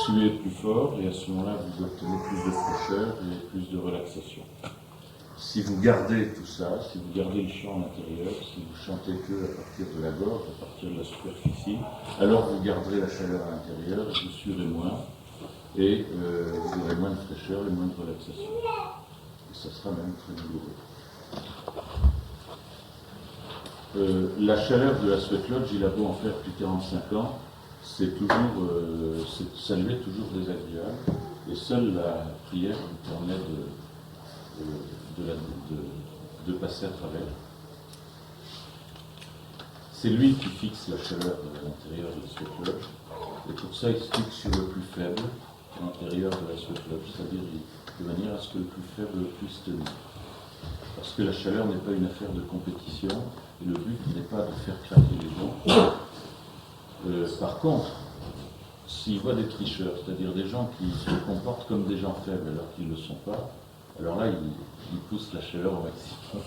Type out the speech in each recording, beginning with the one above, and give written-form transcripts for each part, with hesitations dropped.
suez plus fort et à ce moment-là, vous obtenez plus de fraîcheur et plus de relaxation. Si vous gardez tout ça, si vous gardez le chant à l'intérieur, si vous chantez que à partir de la gorge, à partir de la superficie, alors vous garderez la chaleur à l'intérieur, vous suerez moins et vous aurez moins de fraîcheur et moins de relaxation. Et ça sera même très douloureux. La chaleur de la sweat lodge, il a beau en faire depuis 45 ans, c'est toujours, ça lui est toujours désagréable et seule la prière vous permet de passer à travers. C'est lui qui fixe la chaleur à l'intérieur de la sweat lodge et pour ça il se fixe sur le plus faible à l'intérieur de la sweat lodge, c'est-à-dire de manière à ce que le plus faible puisse tenir. Parce que la chaleur n'est pas une affaire de compétition et le but n'est pas de faire craquer les gens. Par contre, s'il voit des tricheurs, c'est-à-dire des gens qui se comportent comme des gens faibles alors qu'ils ne le sont pas, alors là, il pousse la chaleur au maximum.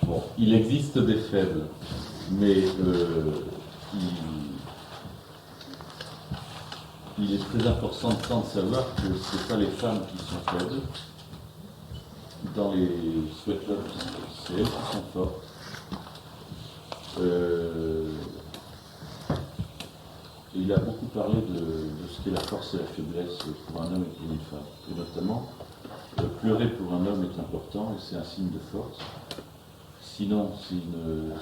Bon, il existe des faibles, mais il est très important de savoir que ce ne sont pas les femmes qui sont faibles. Dans les sweat lodges, c'est elles qui sont fortes. Il a beaucoup parlé de ce qu'est la force et la faiblesse pour un homme et pour une femme. Et notamment, pleurer pour un homme est important et c'est un signe de force. Sinon, s'il ne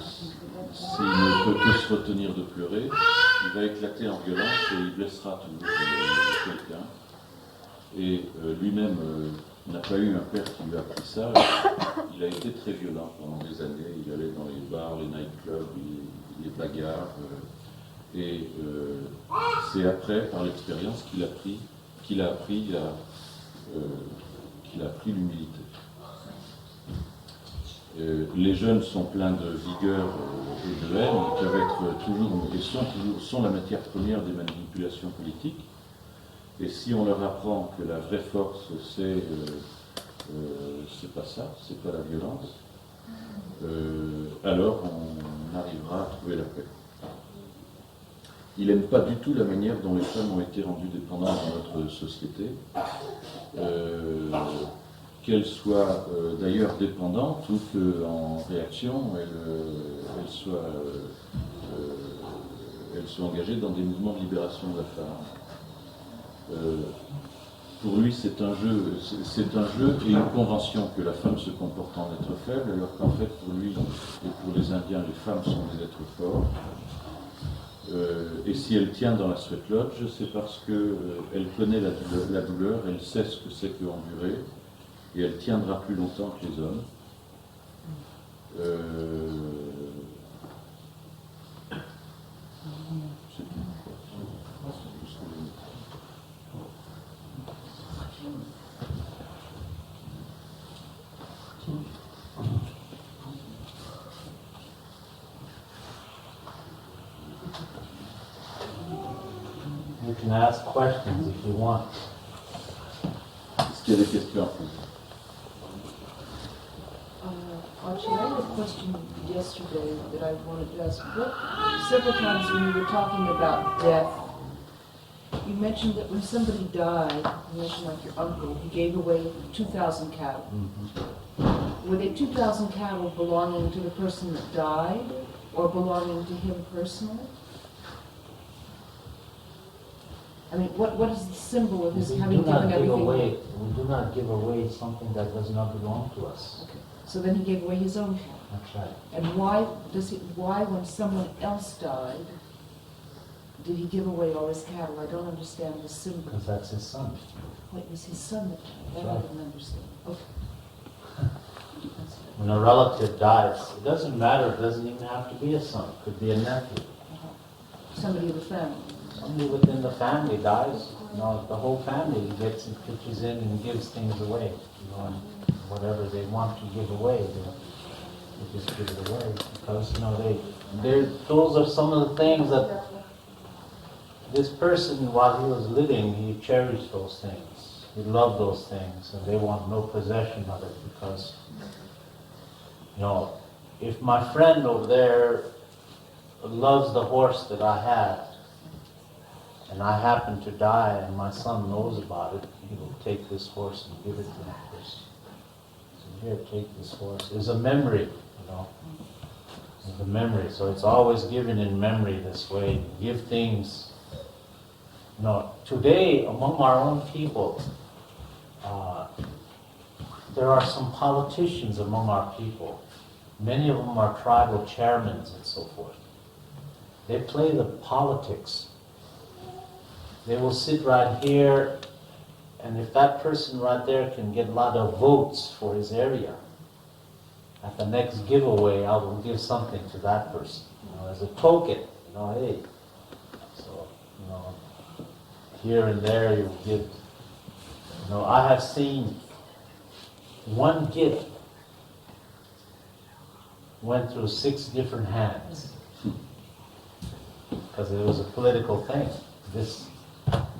peut que se retenir de pleurer, il va éclater en violence et il blessera toujours quelqu'un. Et lui-même n'a pas eu un père qui lui a appris ça. Il a été très violent pendant des années. Il allait dans les bars, les nightclubs, les bagarres. Et c'est après, par l'expérience, qu'il a appris l'humilité. Les jeunes sont pleins de vigueur et de haine, qui peuvent être toujours, et sont la matière première des manipulations politiques. Et si on leur apprend que la vraie force, c'est pas ça, c'est pas la violence, alors on arrivera à trouver la paix. Il n'aime pas du tout la manière dont les femmes ont été rendues dépendantes dans notre société, qu'elles soient d'ailleurs dépendantes ou qu'en réaction elles soient engagées dans des mouvements de libération de la femme. Pour lui, c'est un jeu et une convention que la femme se comporte en être faible, alors qu'en fait, pour lui et pour les Indiens, les femmes sont des êtres forts. Et si elle tient dans la sweat lodge, c'est parce qu'elle connaît la douleur, elle sait ce que c'est que endurer, et elle tiendra plus longtemps que les hommes. C'est tout. You can ask questions if you want. Est-ce qu'il y a des questions à poser? Archie, I had a question yesterday that I wanted to ask. Several times when you were talking about death, you mentioned that when somebody died, you mentioned like your uncle, he gave away 2,000 cattle. Mm-hmm. Were they 2,000 cattle belonging to the person that died or belonging to him personally? I mean, what is the symbol of his having given everything away? We do not give away something that does not belong to us. Okay. So then he gave away his own cattle. That's right. And why when someone else died, did he give away all his cattle? I don't understand the symbol. Because that's his son. Wait, it was his son that died? That Right. I didn't understand. Okay. When a relative dies, it doesn't matter, it doesn't even have to be a son, it could be a nephew. Somebody in the family. Somebody within the family dies, the whole family gets and pitches in and gives things away. And whatever they want to give away, they just give it away. Because, those are some of the things that this person, while he was living, he cherished those things. He loved those things, and they want no possession of it because, if my friend over there loves the horse that I had, and I happen to die and my son knows about it, he will take this horse and give it to that person. So here, take this horse. It's a memory, you know. It's a memory. So it's always given in memory this way. Give things. You know, today among our own people, there are some politicians among our people. Many of them are tribal chairmen and so forth. They play the politics. They will sit right here, and if that person right there can get a lot of votes for his area, at the next giveaway, I will give something to that person, you know, as a token. You know, hey, so you know, here and there you give. You know, I have seen one gift went through 6 different hands because it was a political thing. This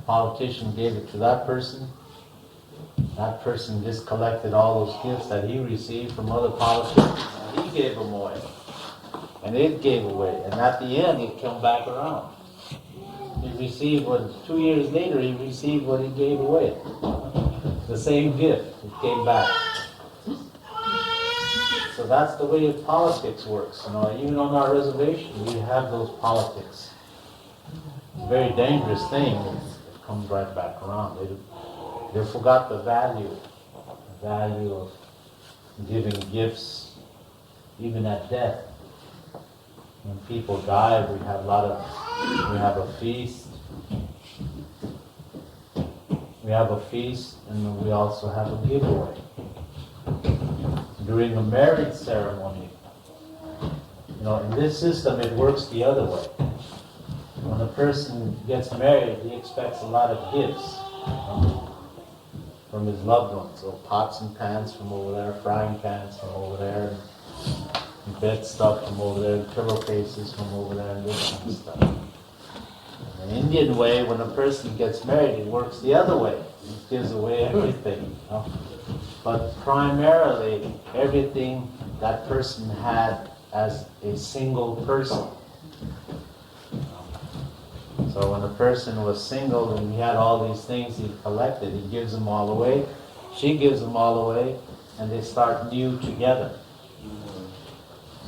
politician gave it to that person. That person just collected all those gifts that he received from other politicians, and he gave them away. And it gave away. And at the end, it came back around. He received what, 2 years later, he received what he gave away. The same gift. It came back. So that's the way politics works. You know, even on our reservation, we have those politics. It's a very dangerous thing. It comes right back around. They forgot the value of giving gifts, even at death. When people die, we have a feast. We have a feast, and we also have a giveaway. During a marriage ceremony, you know, in this system it works the other way. When a person gets married, he expects a lot of gifts from his loved ones. So pots and pans from over there, frying pans from over there, and bed stuff from over there, and pillowcases from over there, and this kind of stuff. In the Indian way, when a person gets married, it works the other way. It gives away everything. You know? But primarily, everything that person had as a single person. So when a person was single and he had all these things he collected, he gives them all away, she gives them all away, and they start new together.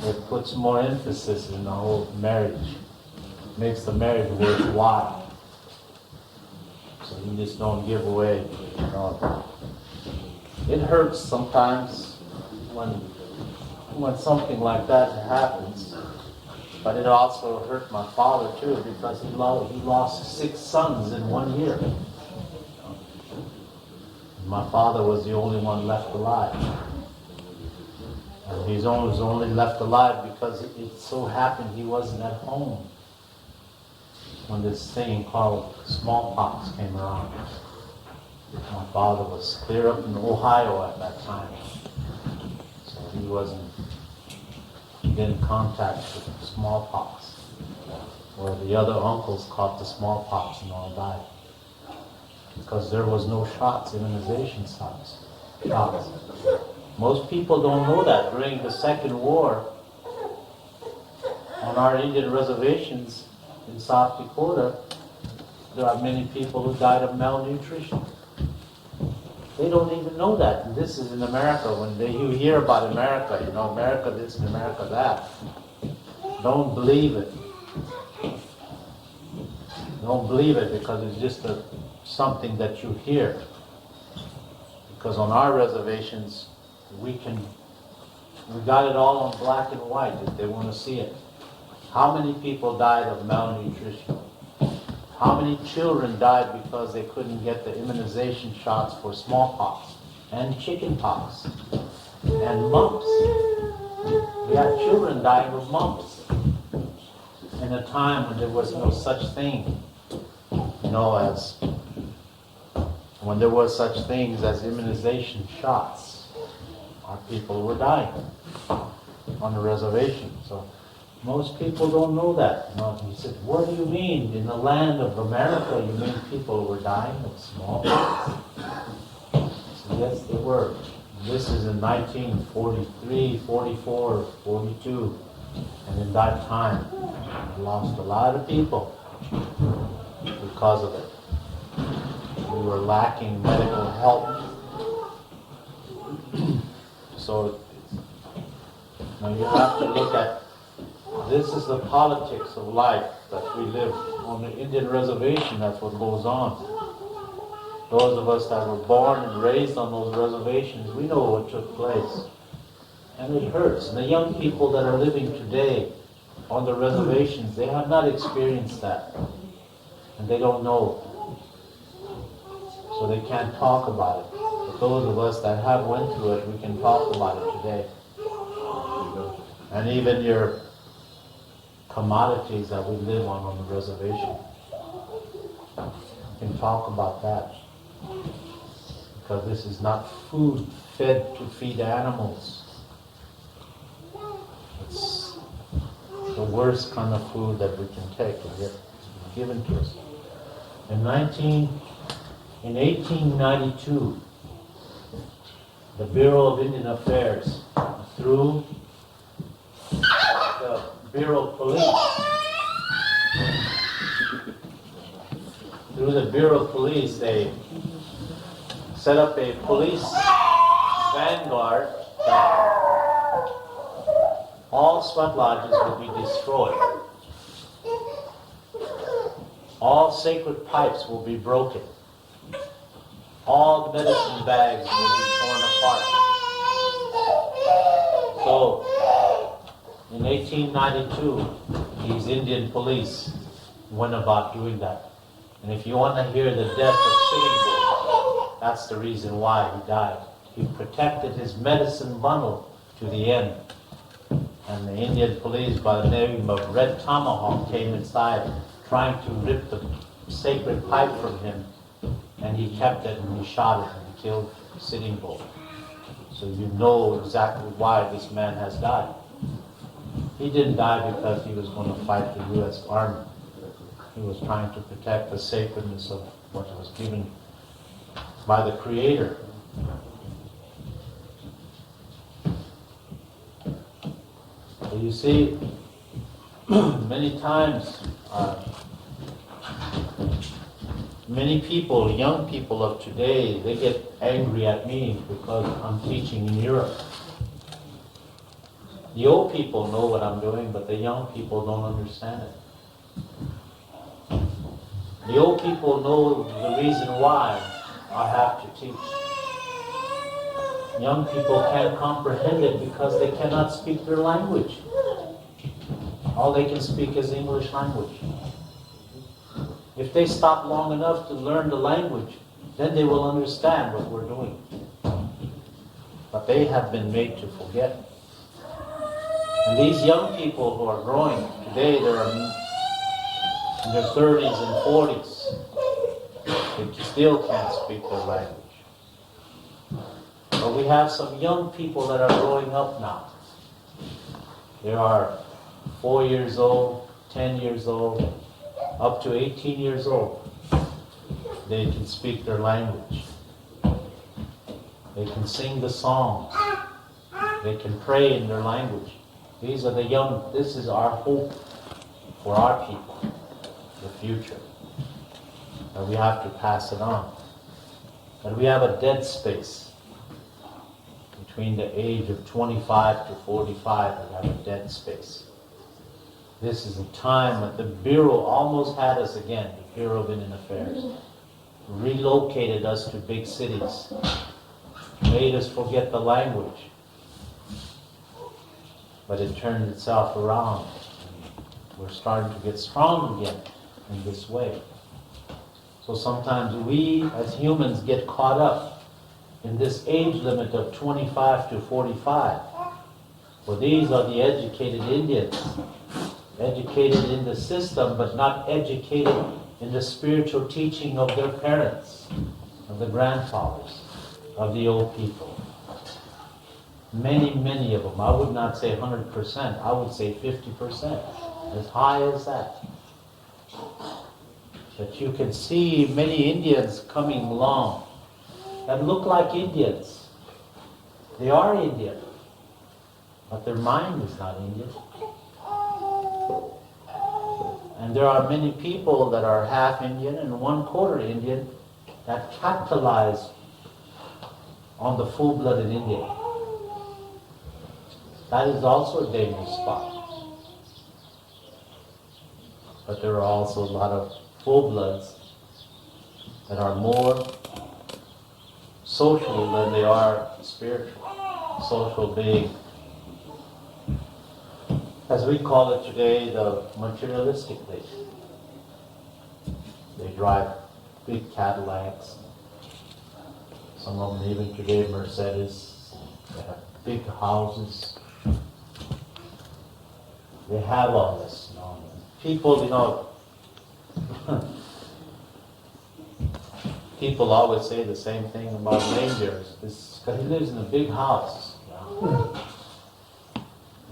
It puts more emphasis in the whole marriage. Makes the marriage worthwhile. So you just don't give away. You know. It hurts sometimes when something like that happens. But it also hurt my father too, because he lost 6 sons in 1 year. My father was the only one left alive. And he was only left alive because it so happened he wasn't at home when this thing called smallpox came around. My father was clear up in Ohio at that time. So he didn't contact with smallpox. Or the other uncles caught the smallpox and all died. Because there was no shots, immunization shots. Most people don't know that. During the Second War, on our Indian reservations in South Dakota, there are many people who died of malnutrition. They don't even know that. And this is in America. When you hear about America, you know, America this and America that. Don't believe it. Don't believe it because it's just something that you hear. Because on our reservations, we got it all on black and white if they want to see it. How many people died of malnutrition? How many children died because they couldn't get the immunization shots for smallpox and chickenpox and mumps? We had children dying of mumps in a time when there was no such thing, you know, as when there were such things as immunization shots. Our people were dying on the reservation. So most people don't know that. You know, he said, what do you mean? In the land of America, you mean people were dying of smallpox? So yes, they were. This is in 1943, 44, 42. And in that time, we lost a lot of people because of it. We were lacking medical help. So now you have to look at, this is the politics of life that we live on the Indian reservation. That's what goes on. Those of us that were born and raised on those reservations, we know what took place. And it hurts. And the young people that are living today on the reservations, they have not experienced that. And they don't know. So they can't talk about it. But those of us that have went through it, we can talk about it today. And even your commodities that we live on the reservation, we can talk about that. Because this is not food fed to feed animals. It's the worst kind of food that we can take and get given to us. In 1892, the Bureau of Indian Affairs, through the Bureau of Police, they set up a police vanguard that all sweat lodges will be destroyed. All sacred pipes will be broken. All the medicine bags will be torn apart. So, in 1892, these Indian police went about doing that. And if you want to hear the death of Sitting Bull, that's the reason why he died. He protected his medicine bundle to the end. And the Indian police by the name of Red Tomahawk came inside trying to rip the sacred pipe from him. And he kept it and he shot it and he killed Sitting Bull. So you know exactly why this man has died. He didn't die because he was going to fight the U.S. Army. He was trying to protect the sacredness of what was given by the Creator. So you see, many times, many people, young people of today, they get angry at me because I'm teaching in Europe. The old people know what I'm doing, but the young people don't understand it. The old people know the reason why I have to teach. Young people can't comprehend it because they cannot speak their language. All they can speak is English language. If they stop long enough to learn the language, then they will understand what we're doing. But they have been made to forget. And these young people who are growing today, they're in their 30s and 40s. They still can't speak their language. But we have some young people that are growing up now. They are 4 years old, 10 years old, up to 18 years old. They can speak their language. They can sing the songs. They can pray in their language. These are the young, this is our hope for our people, the future. And we have to pass it on. And we have a dead space between the age of 25 to 45. We have a dead space. This is a time that the Bureau almost had us again, the Bureau of Indian Affairs. Relocated us to big cities. Made us forget the language. But it turned itself around. We're starting to get strong again in this way. So sometimes we as humans get caught up in this age limit of 25 to 45. For these are the educated Indians. Educated in the system, but not educated in the spiritual teaching of their parents, of the grandfathers, of the old people. Many, many of them, I would not say 100%, I would say 50%, as high as that. But you can see many Indians coming along that look like Indians. They are Indian, but their mind is not Indian. And there are many people that are half Indian and 1/4 Indian that capitalize on the full-blooded Indian. That is also a dangerous spot. But there are also a lot of full-bloods that are more social than they are spiritual. Social being, as we call it today, the materialistic place. They drive big Cadillacs. Some of them even today Mercedes. They have big houses. They have all this, you know. People, you know, people always say the same thing about Lame Deer. Because he lives in a big house. You know?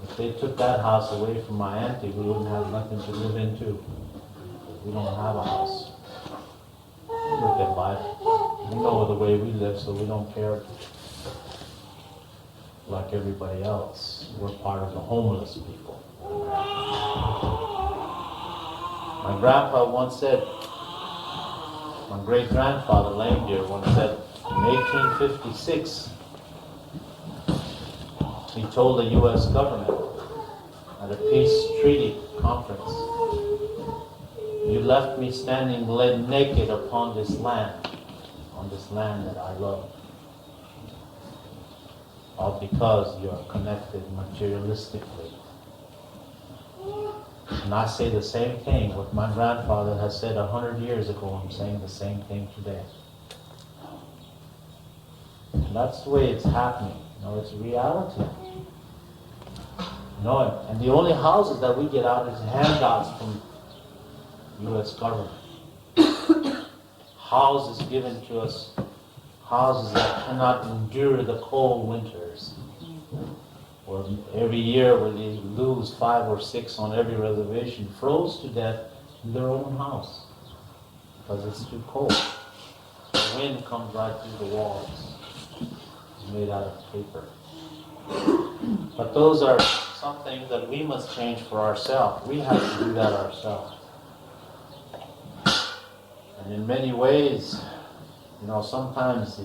If they took that house away from my auntie, we wouldn't have nothing to live into. We don't have a house. We look at life. We know the way we live, so we don't care like everybody else. We're part of the homeless people. My grandpa once said, my great-grandfather, Lame Deer, once said, in 1856, he told the U.S. government at a peace treaty conference, "You left me standing naked upon this land that I love, all because you are connected materialistically." And I say the same thing. What my grandfather has said 100 years ago, I'm saying the same thing today. And that's the way it's happening. You know, it's reality. You know, and the only houses that we get out is handouts from U.S. government. Houses given to us, houses that cannot endure the cold winters. Or every year where they lose 5 or 6 on every reservation, froze to death in their own house because it's too cold. The wind comes right through the walls. It's made out of paper. But those are some things that we must change for ourselves. We have to do that ourselves. And in many ways, you know, sometimes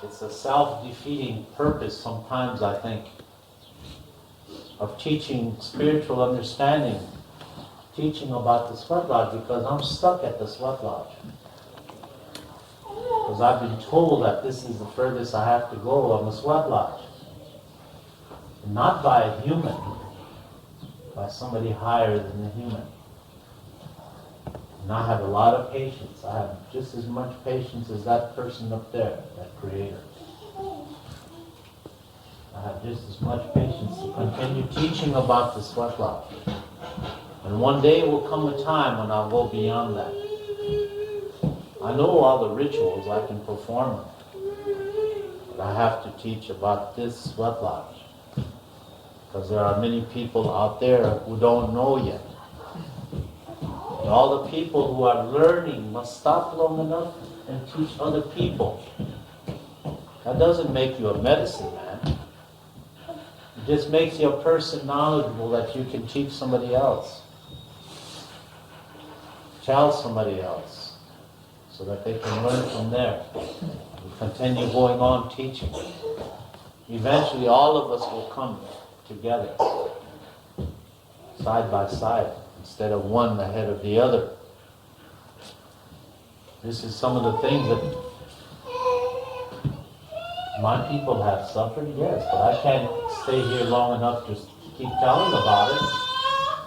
it's a self-defeating purpose sometimes, I think, of teaching spiritual understanding, teaching about the sweat lodge, because I'm stuck at the sweat lodge. Because I've been told that this is the furthest I have to go on the sweat lodge. And not by a human, by somebody higher than the human. And I have a lot of patience. I have just as much patience as that person up there, that creator. I have just as much patience to continue teaching about the sweat lodge. And one day will come a time when I'll go beyond that. I know all the rituals, I can perform them. But I have to teach about this sweat lodge. Because there are many people out there who don't know yet. And all the people who are learning must stop long enough and teach other people. That doesn't make you a medicine man. It just makes you a person knowledgeable that you can teach somebody else. Tell somebody else so that they can learn from there. We continue going on teaching. Eventually all of us will come together, side by side, instead of one ahead of the other. This is some of the things that my people have suffered, yes, but I can't stay here long enough to keep telling about it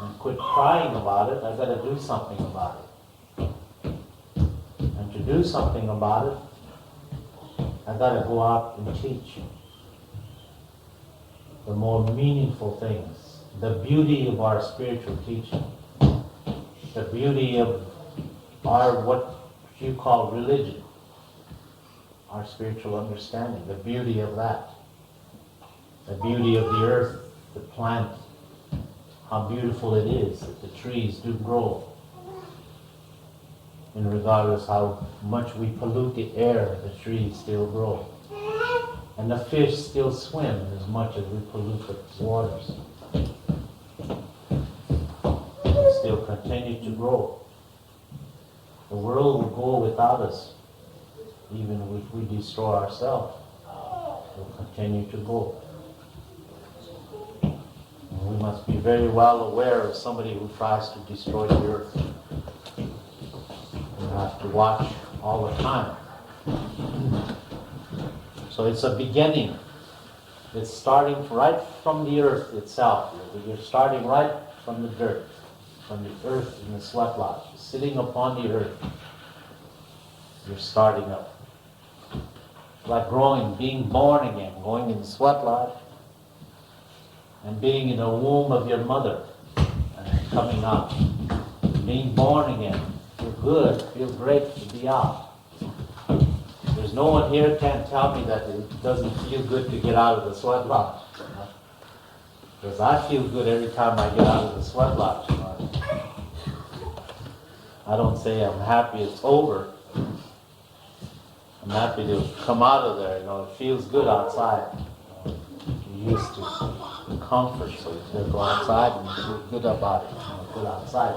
and quit crying about it. I've got to do something about it. And to do something about it, I've got to go out and teach the more meaningful things, the beauty of our spiritual teaching, the beauty of our, what you call religion, our spiritual understanding, the beauty of that, the beauty of the earth, the planet, how beautiful it is that the trees do grow, and regardless how much we pollute the air, the trees still grow. And the fish still swim as much as we pollute the waters. They will continue to grow. The world will go without us, even if we destroy ourselves. It will continue to go. And we must be very well aware of somebody who tries to destroy the earth. We have to watch all the time. So it's a beginning. It's starting right from the earth itself. You're starting right from the dirt, from the earth in the sweat lodge. You're sitting upon the earth. You're starting up. Like growing, being born again, going in the sweat lodge, and being in the womb of your mother, and coming out. Being born again. Feel good, feel great to be out. There's no one here can tell me that it doesn't feel good to get out of the sweat lodge. Because I feel good every time I get out of the sweat lodge. I don't say I'm happy it's over. I'm happy to come out of there. It feels good outside. You're used to comfort, so you go outside and you feel good about it. Good outside.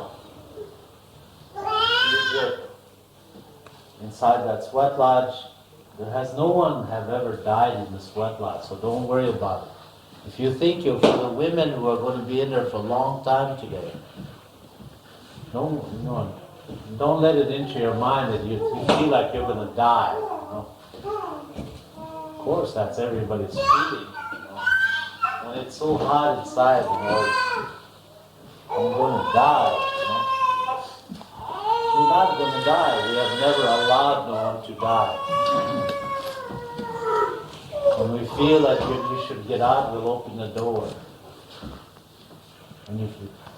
Feel good. Inside that sweat lodge, no one have ever died in the sweat lodge, so don't worry about it. If you think for the women who are going to be in there for a long time today, don't let it into your mind that you feel like you're going to die. Of course, that's everybody's feeling. When it's so hot inside, I'm going to die. We're not going to die. We have never allowed no one to die. When we feel that you should get out, we'll open the door. And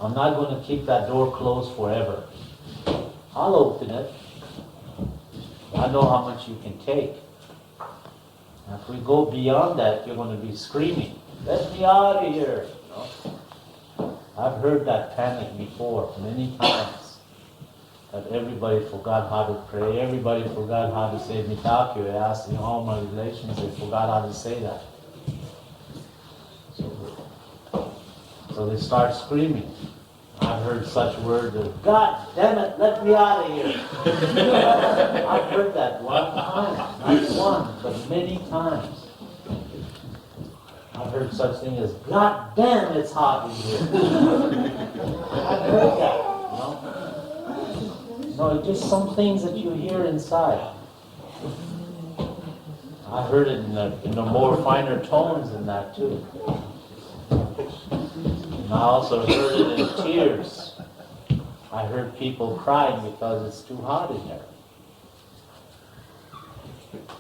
I'm not going to keep that door closed forever. I'll open it. I know how much you can take. And if we go beyond that, you're going to be screaming, "Let me out of here!" I've heard that panic before, many times. That everybody forgot how to pray, everybody forgot how to say Mitaku. I asked in all my relations, they forgot how to say that. So they start screaming. I've heard such words as, "God damn it, let me out of here." I've heard that one time, not one, but many times. I've heard such things as, "God damn, it's hot in here." I've heard that, No, it's just some things that you hear inside. I heard it in the more finer tones than that too. And I also heard it in tears. I heard people crying because it's too hot in there.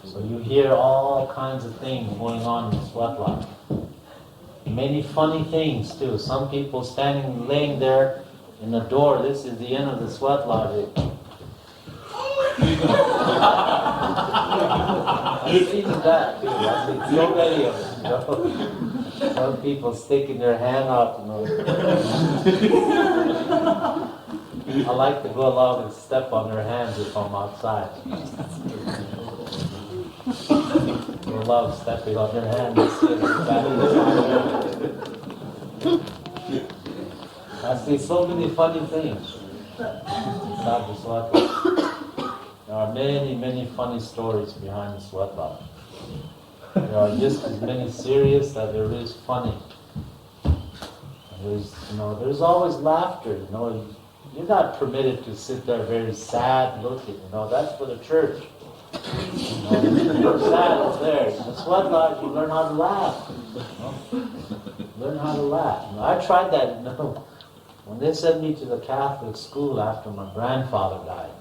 So you hear all kinds of things going on in the sweat lodge. Many funny things too. Some people laying there in the door. This is the end of the sweat lodge. I've seen that too. I've seen so many of them. Some people sticking their hand out. I like to go along and step on their hands if I'm outside. I love stepping on their hands and seeing I see so many funny things inside the sweat lodge. There are many, many funny stories behind the sweat lodge. There are just as many serious as there is funny. There's always laughter. You're not permitted to sit there very sad looking. That's for the church. You're sad over there. In the sweat lodge, you learn how to laugh. Learn how to laugh. I tried that. When they sent me to the Catholic school after my grandfather died,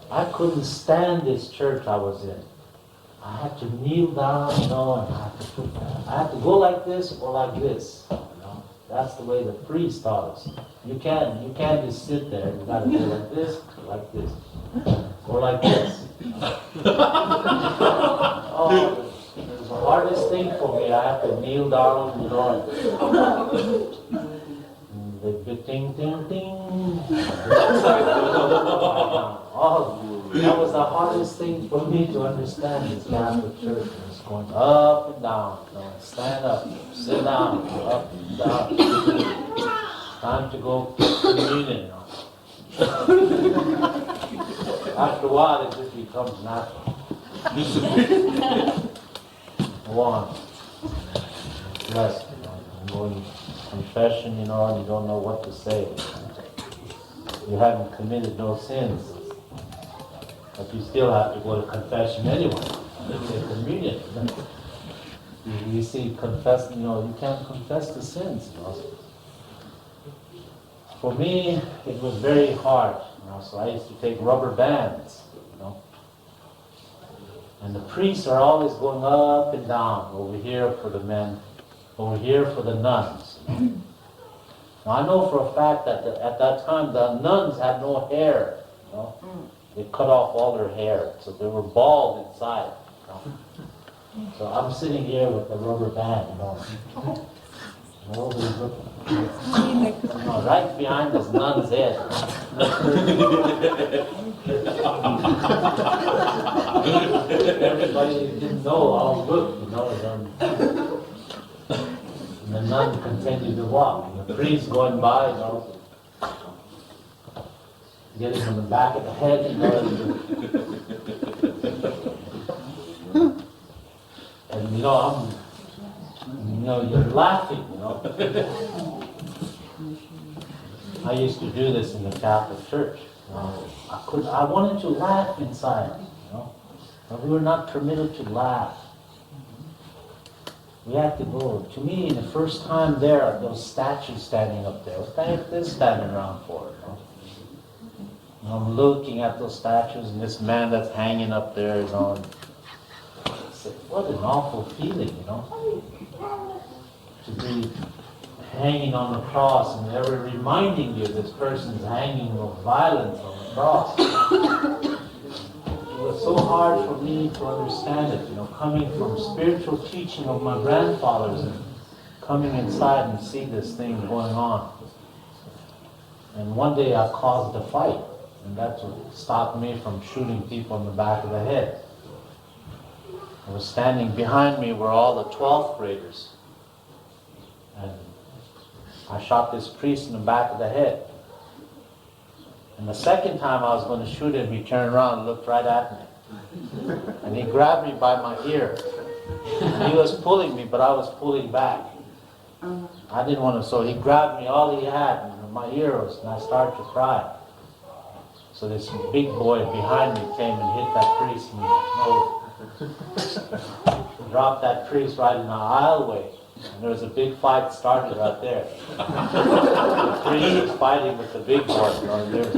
I couldn't stand this church I was in. I had to kneel down, and I had to go like this or like this. That's the way the priest taught us. You can't just sit there. You got to go like this, or like this. It was the hardest thing for me. I have to kneel down, the ding, ding, ding. That was the hardest thing for me to understand this Catholic Church. It's going up and down. Stand up, sit down, up and down. time to go communion. After a while, it just becomes natural. Go on. Blessed. You go in confession, and you don't know what to say. You haven't committed no sins. But you still have to go to confession anyway. It's a communion. You see, confess, you can't confess the sins. For me, it was very hard. So I used to take rubber bands. And the priests are always going up and down, over here for the men, over here for the nuns. Now I know for a fact that at that time the nuns had no hair. They cut off all their hair, so they were bald inside. So I'm sitting here with the rubber band, Nobody's looking. Right behind this nun's head. Everybody didn't know how it looked, And the nun continued to walk. And the priest going by, get him on the back of the head, And you're laughing, I used to do this in the Catholic Church. I wanted to laugh inside, but we were not permitted to laugh. We had to go. To me, the first time there, those statues standing up there, what they're standing around for? I'm looking at those statues and this man that's hanging up there, What an awful feeling, to be hanging on the cross and ever reminding you this person's hanging with violence on the cross. It was so hard for me to understand it, coming from spiritual teaching of my grandfathers and coming inside and see this thing going on. And one day I caused a fight, and that's what stopped me from shooting people in the back of the head. I was standing behind me were all the 12th graders. And I shot this priest in the back of the head. And the second time I was going to shoot him, he turned around and looked right at me. And he grabbed me by my ear. And he was pulling me, but I was pulling back. I didn't want to, so he grabbed me, all he had, and my ear was, and I started to cry. So this big boy behind me came and hit that priest in the nose. Dropped that priest right in the aisleway. And there was a big fight started right there. The priest was fighting with the big boy, they were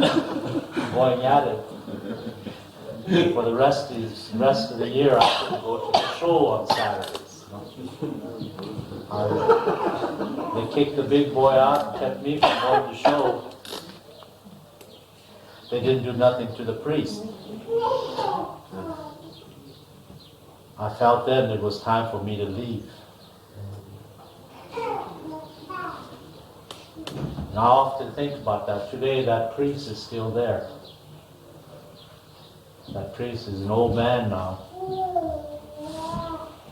going at it. For the rest of the year, I couldn't go to the show on Saturdays. They kicked the big boy out and kept me from going to the show. They didn't do nothing to the priest. I felt then it was time for me to leave. And I often think about that. Today that priest is still there. That priest is an old man now.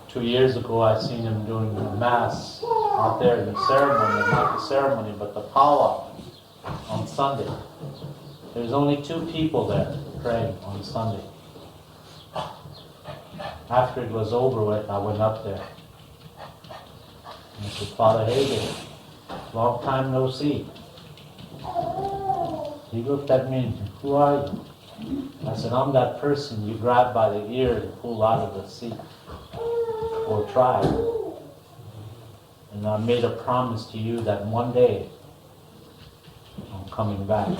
2 years ago I seen him doing the mass out there in the ceremony, not the ceremony, but the powwow on Sunday. There's only 2 people there praying on Sunday. After it was over with, I went up there. And I said, Father Hagen, long time no see. He looked at me and said, who are you? I said, I'm that person you grabbed by the ear and pulled out of the seat. Or tried. And I made a promise to you that one day I'm coming back.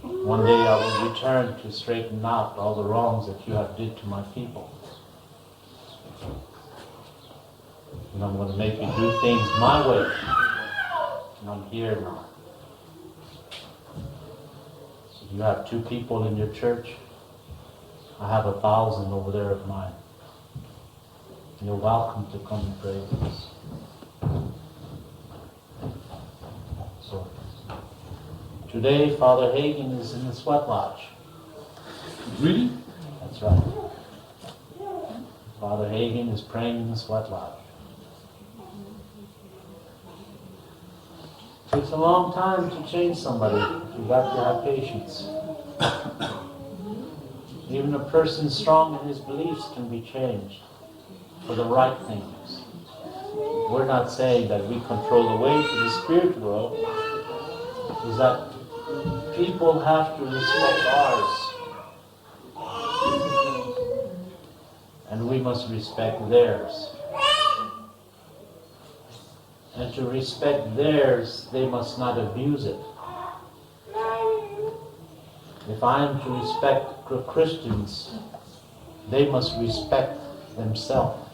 One day I will return to straighten out all the wrongs that you have did to my people. And I'm going to make you do things my way. And I'm here now. So you have 2 people in your church. I have 1,000 over there of mine. You're welcome to come and pray with us. So, today Father Hagen is in the sweat lodge. Really? That's right. Father Hagen is praying in the sweat lodge. takes a long time to change somebody. You got to have patience. Even a person strong in his beliefs can be changed for the right things. We're not saying that we control the way to the spirit world. Is that people have to respect ours. And we must respect theirs. And to respect theirs, they must not abuse it. If I am to respect Christians, they must respect themselves.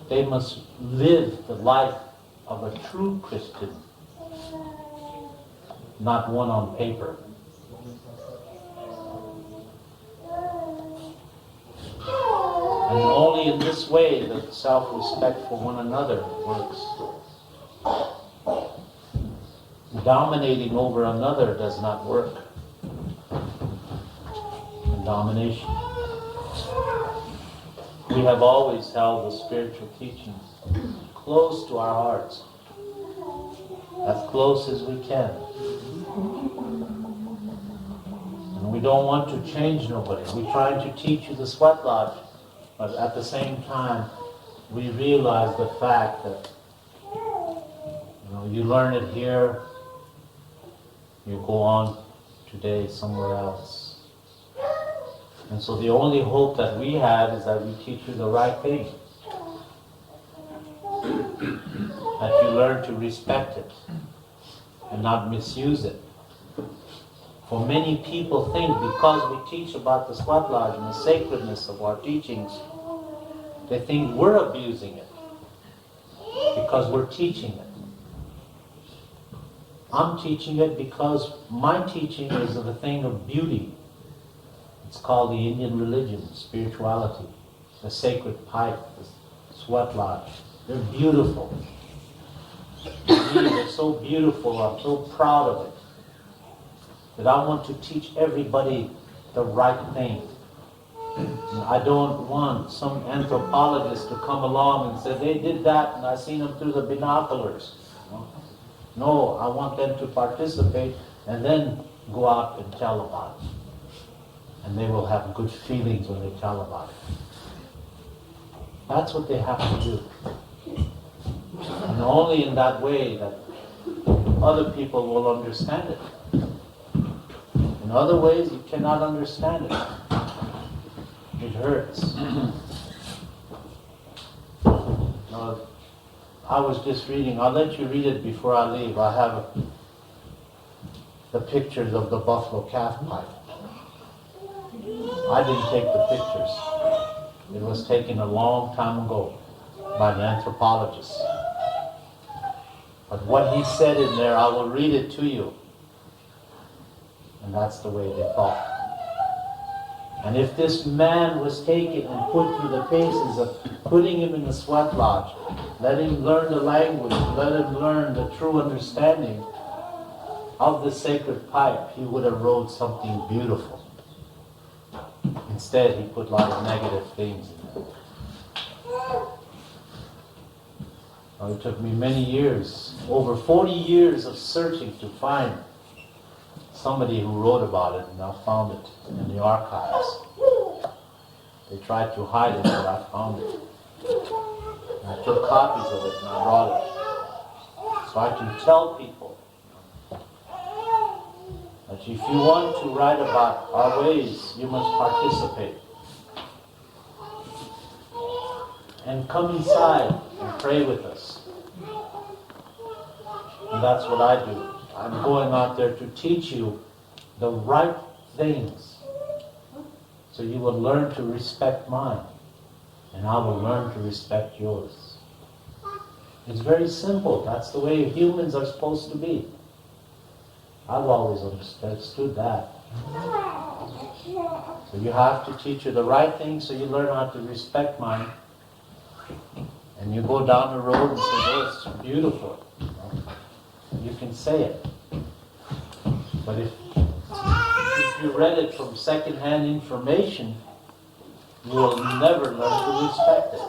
They must live the life of a true Christian, not one on paper. And only in this way that self-respect for one another works. Dominating over another does not work. And domination. We have always held the spiritual teachings close to our hearts, as close as we can. And we don't want to change nobody. We're trying to teach you the sweat lodge, but at the same time, we realize the fact that you learn it here, you go on today somewhere else. And so the only hope that we have is that we teach you the right thing. That you learn to respect it and not misuse it. For many people think because we teach about the sweat lodge and the sacredness of our teachings, they think we're abusing it because we're teaching it. I'm teaching it because my teaching is of a thing of beauty. It's called the Indian religion, spirituality, the sacred pipe, the sweat lodge. They're beautiful. To me, they're so beautiful. I'm so proud of it. That I want to teach everybody the right thing. And I don't want some anthropologist to come along and say, they did that and I seen them through the binoculars. No, I want them to participate and then go out and tell about it. And they will have good feelings when they tell about it. That's what they have to do. And only in that way that other people will understand it. In other ways, you cannot understand it. It hurts. Now, I was just reading, I'll let you read it before I leave. I have the pictures of the buffalo calf pipe. I didn't take the pictures. It was taken a long time ago by an anthropologist. But what he said in there, I will read it to you. And that's the way they thought. And if this man was taken and put through the paces of putting him in the sweat lodge, let him learn the language, let him learn the true understanding of the sacred pipe, he would have wrote something beautiful. Instead, he put a lot of negative things in there. Now, it took me many years, over 40 years of searching to find somebody who wrote about it, and I found it in the archives. They tried to hide it, but I found it. And I took copies of it and I brought it. So I can tell people that if you want to write about our ways, you must participate. And come inside and pray with us. And that's what I do. I'm going out there to teach you the right things. So you will learn to respect mine. And I will learn to respect yours. It's very simple. That's the way humans are supposed to be. I've always understood that. So you have to teach you the right thing so you learn how to respect mine. And you go down the road and say, oh, it's beautiful. You can say it. But if you read it from second-hand information, you will never learn to respect it.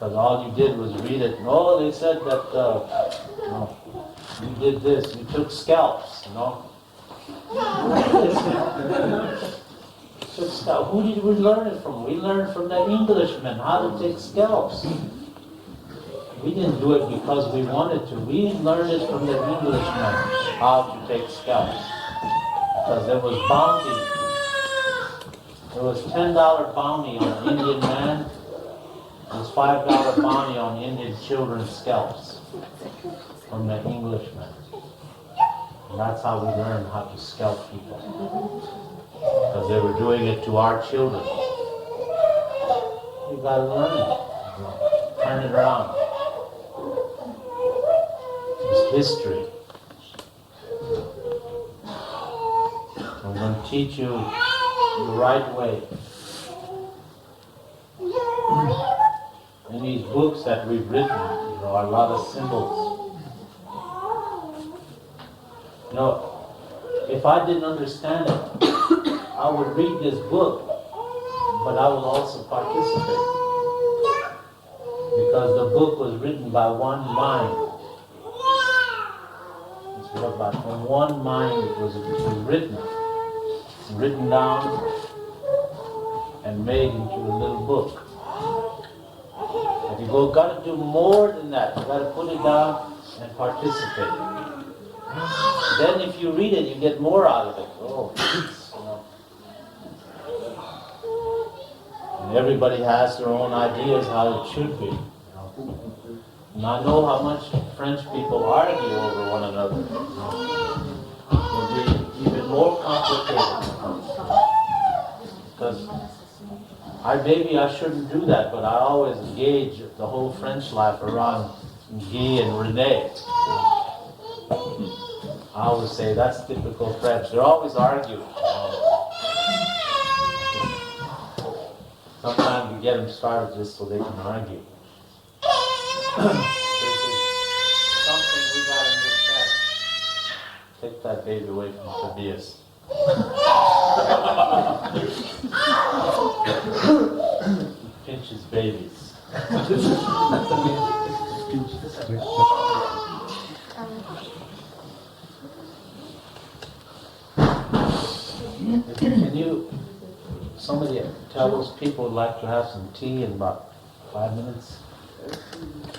Because all you did was read it. No, they said that, no, you did this, you took scalps, you know. Took scalps. Who did we learn it from? We learned from the Englishmen how to take scalps. We didn't do it because we wanted to. We learned it from the Englishmen how to take scalps. Because there was bounty. There was $10 bounty on an Indian man. There was $5 bounty on Indian children's scalps from the Englishmen. And that's how we learned how to scalp people. Because they were doing it to our children. You gotta learn it. Turn it around. It's history. I'm going to teach you the right way. In these books that we've written, there are a lot of symbols. You know, if I didn't understand it, I would read this book, but I will also participate. Because the book was written by one mind. It's what by one mind it was written down and made into a little book. And you got to do more than that. You got to put it down and participate. Then if you read it, you get more out of it. Oh, you know. And everybody has their own ideas how it should be. You know. And I know how much French people argue over one another. You know. It'll be even more complicated. Because maybe I shouldn't do that, but I always gauge the whole French life around Guy and René. I always say that's typical French. They're always arguing. Sometimes we get them started just so they can argue. This is something we got to understand. Take that baby away from Tobias. He pinches babies. Can you, somebody tell those people would like to have some tea in about 5 minutes?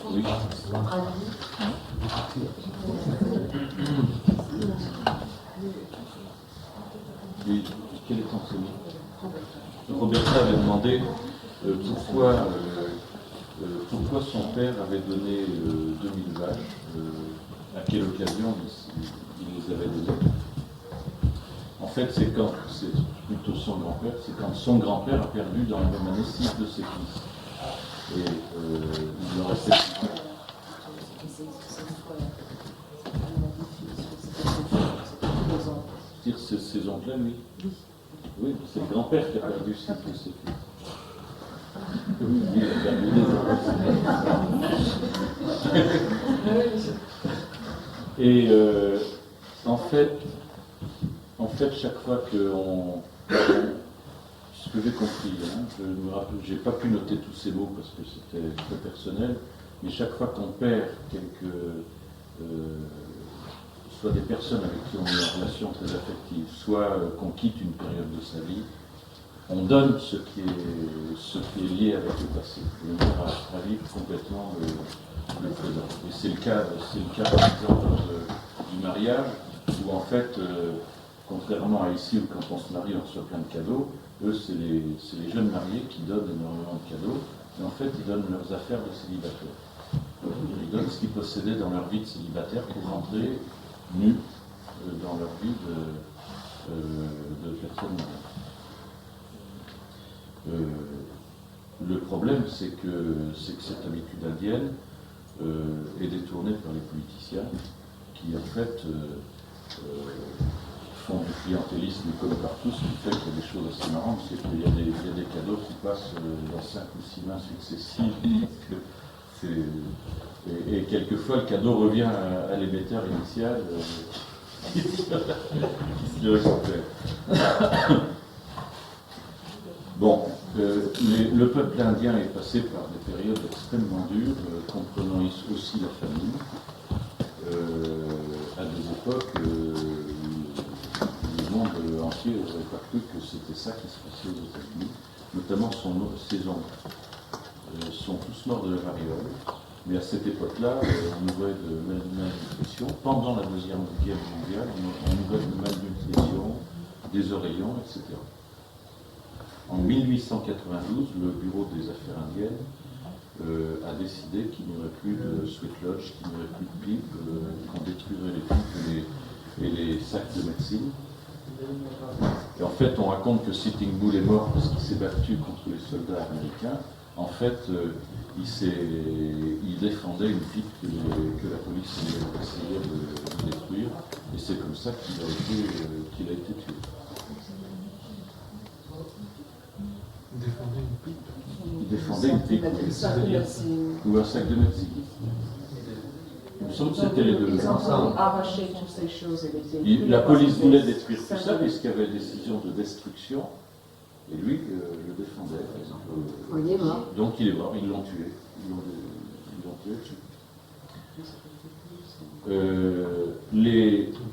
Oui. Et quel est enseigné? Roberta avait demandé pourquoi son père avait donné 2000 vaches, à quelle occasion il les avait données. En fait, c'est plutôt son grand-père, c'est quand son grand-père a perdu dans la même année 6 de ses fils. Et il leur restait dire ses oncles-là, lui. Oui, c'est le grand-père qui a perdu 6 de ses fils. Oui, il a perdu les oncles. Et en fait, chaque fois ce que j'ai compris, hein, je me rappelle, j'ai pas pu noter tous ces mots parce que c'était très personnel, mais chaque fois qu'on perd soit des personnes avec qui on a une relation très affective, soit qu'on quitte une période de sa vie, on donne ce qui est lié avec le passé, de manière à vivre complètement le présent. Et c'est le cas par exemple du mariage, où en fait, contrairement à ici où quand on se marie on reçoit plein de cadeaux, eux c'est les jeunes mariés qui donnent énormément de cadeaux, et en fait ils donnent leurs affaires de célibataires. Ils donnent ce qu'ils possédaient dans leur vie de célibataire pour rentrer nus dans leur vie de personnes mariées. Le problème c'est que cette habitude indienne est détournée par les politiciens qui en fait font du clientélisme comme partout, ce qui fait qu'il y a des choses assez marrantes, c'est qu'il y a des cadeaux qui passent dans 5 ou 6 mains successives. Et quelquefois le cadeau revient à l'émetteur initial qui se le récupère. Bon, Le peuple indien est passé par des périodes extrêmement dures, comprenant aussi la famine, à des époques où le monde entier n'aurait pas cru que c'était ça qui se passait aux États-Unis, notamment ses oncles. Sont tous morts de la variole, mais à cette époque-là, on mourait de malnutrition. Pendant la Deuxième Guerre mondiale, on mourait de malnutrition, des oreillons, etc. En 1892, le Bureau des Affaires indiennes a décidé qu'il n'y aurait plus de sweat lodge, qu'il n'y aurait plus de pipes, qu'on détruirait les pipes et les sacs de médecine. Et en fait, on raconte que Sitting Bull est mort parce qu'il s'est battu contre les soldats américains. En fait, il défendait une pipe que la police essayait de détruire, et c'est comme ça qu'il a été tué. Il défendait une pipe ou un sac de médecine. Il me semble que c'était les deux. Ils ont arraché toutes ces choses et les La police voulait détruire tout ça puisqu'il y avait une décision de destruction. Et lui le défendait. Il est mort. Donc il est mort, ils l'ont tué. Ils l'ont tué.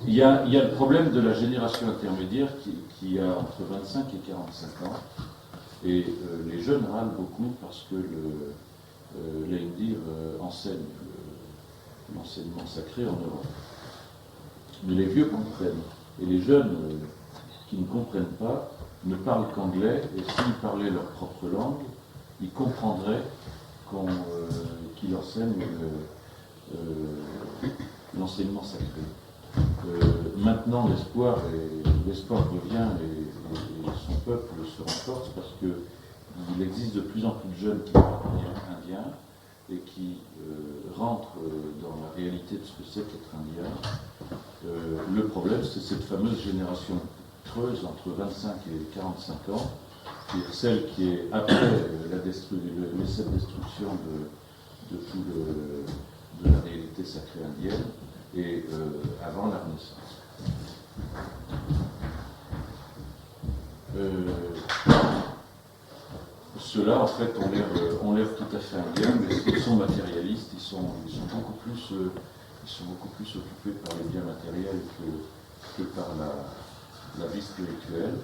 Il y a le problème de la génération intermédiaire qui a entre 25 et 45 ans. Et les jeunes râlent beaucoup parce que le Lame Deer enseigne l'enseignement sacré en Europe. Mais les vieux comprennent. Et les jeunes qui ne comprennent pas ne parlent qu'anglais, et s'ils parlaient leur propre langue, ils comprendraient qu'il enseigne l'enseignement sacré. Maintenant, l'espoir revient et son peuple se renforce parce qu'il existe de plus en plus de jeunes qui parlent indien et qui rentrent dans la réalité de ce que c'est qu'être indien. Le problème, c'est cette fameuse génération creuse entre 25 et 45 ans, qui est celle qui est après l'essai de destruction de la réalité sacrée indienne et avant la Renaissance. Ceux-là, en fait, ont l'air tout à fait indiens, mais ils sont matérialistes, ils sont beaucoup plus occupés par les biens matériels que par la vie spirituelle.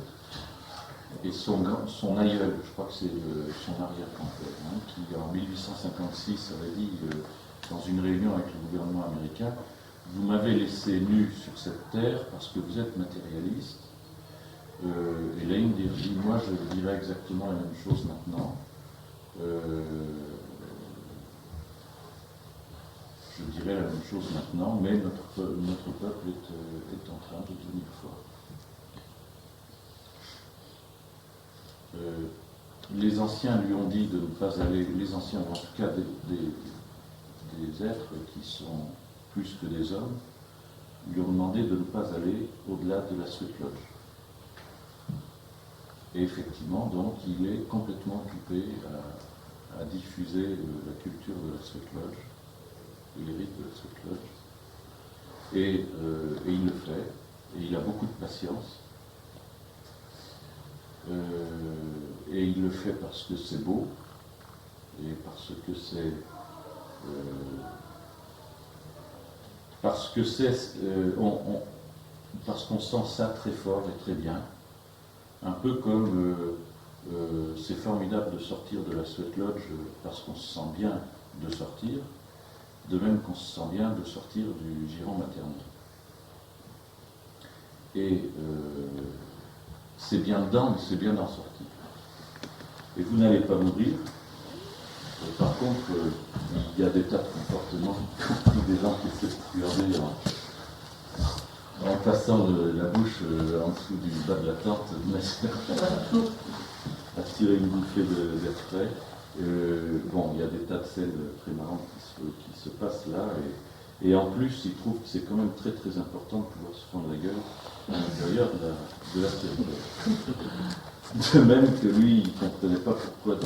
Et son aïeul, je crois que c'est son arrière-grand-père, qui en 1856 avait dit dans une réunion avec le gouvernement américain: vous m'avez laissé nu sur cette terre parce que vous êtes matérialiste. Et Lame Deer dit: moi je dirais exactement la même chose maintenant. Je dirais la même chose maintenant, mais notre peuple est en train de devenir fort. Les anciens lui ont dit de ne pas aller, les anciens, en tout cas des êtres qui sont plus que des hommes, lui ont demandé de ne pas aller au-delà de la sweat lodge. Et effectivement, donc, il est complètement occupé à diffuser la culture de la sweat lodge, les rites de la sweat lodge. Et il le fait, et il a beaucoup de patience. Et il le fait parce que c'est beau, et parce qu'on sent ça très fort et très bien. Un peu comme c'est formidable de sortir de la sweat lodge parce qu'on se sent bien de sortir, de même qu'on se sent bien de sortir du giron maternel. Et c'est bien dedans, mais c'est bien d'en sortir. Et vous n'allez pas mourir. Par contre, il y a des tas de comportements, des gens qui se hurler en passant la bouche en dessous du bas de la tente, à tirer une bouffée d'air frais. Bon, il y a des tas de scènes très marrantes qui se passent là, et en plus, il trouve que c'est quand même très très important de pouvoir se fendre la gueule à l'intérieur de la série. De même que lui, il ne comprenait pas pourquoi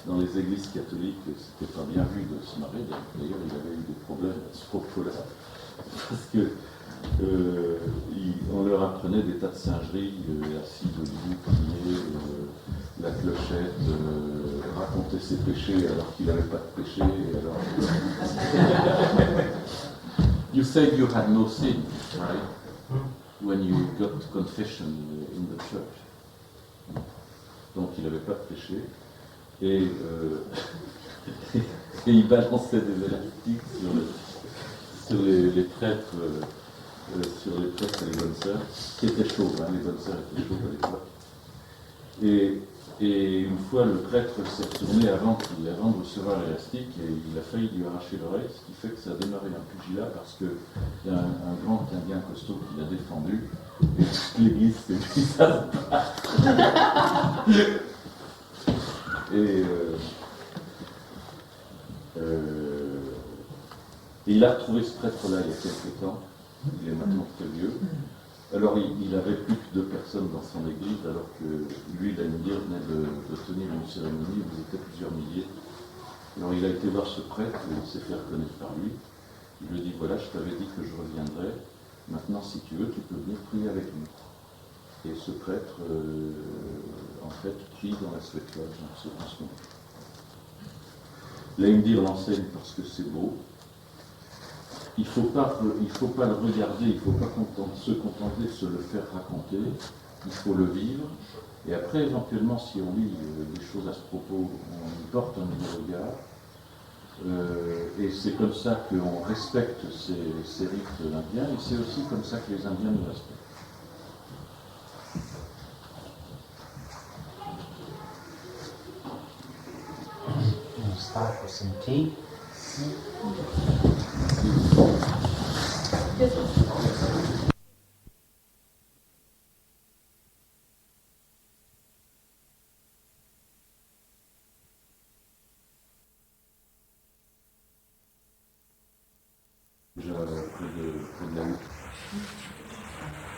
dans les églises catholiques, c'était pas bien vu de se marrer. D'ailleurs, il avait eu des problèmes à ce propos-là, parce que on leur apprenait des tas de singeries, assis debout, prier, la clochette, raconter ses péchés alors qu'il n'avait pas de péché. Alors... You said you had no sin, right? When you got confession in the church. Donc il n'avait pas de péché. Et, et il balançait des élastiques sur les prêtres, sur les prêtres et les bonnes sœurs, qui étaient chauves, hein, les bonnes sœurs étaient chauves à l'époque. Et une fois, le prêtre s'est retourné avant de recevoir l'élastique et il a failli lui arracher l'oreille, ce qui fait que ça a démarré un pugilat parce qu'il y a un grand indien costaud qui l'a défendu et toute l'église s'est mise à se battre. Et il a retrouvé ce prêtre-là il y a quelques temps, il est maintenant très vieux. Alors il avait plus que 2 personnes dans son église, alors que lui, Lame Deer, venait de tenir une cérémonie où il était plusieurs milliers. Alors il a été voir ce prêtre, et il s'est fait reconnaître par lui. Il lui dit, voilà, je t'avais dit que je reviendrais, maintenant si tu veux, tu peux venir prier avec nous. Et ce prêtre, en fait, prie dans la Sweat Lodge en ce moment. Lame Deer l'enseigne parce que c'est beau. Il ne faut pas le regarder, il ne faut pas se contenter de se le faire raconter, il faut le vivre. Et après, éventuellement, si on lit des choses à ce propos, on y porte un nouveau regard. Et c'est comme ça qu'on respecte ces rites indiens, et c'est aussi comme ça que les Indiens nous respectent. We'll start with some tea.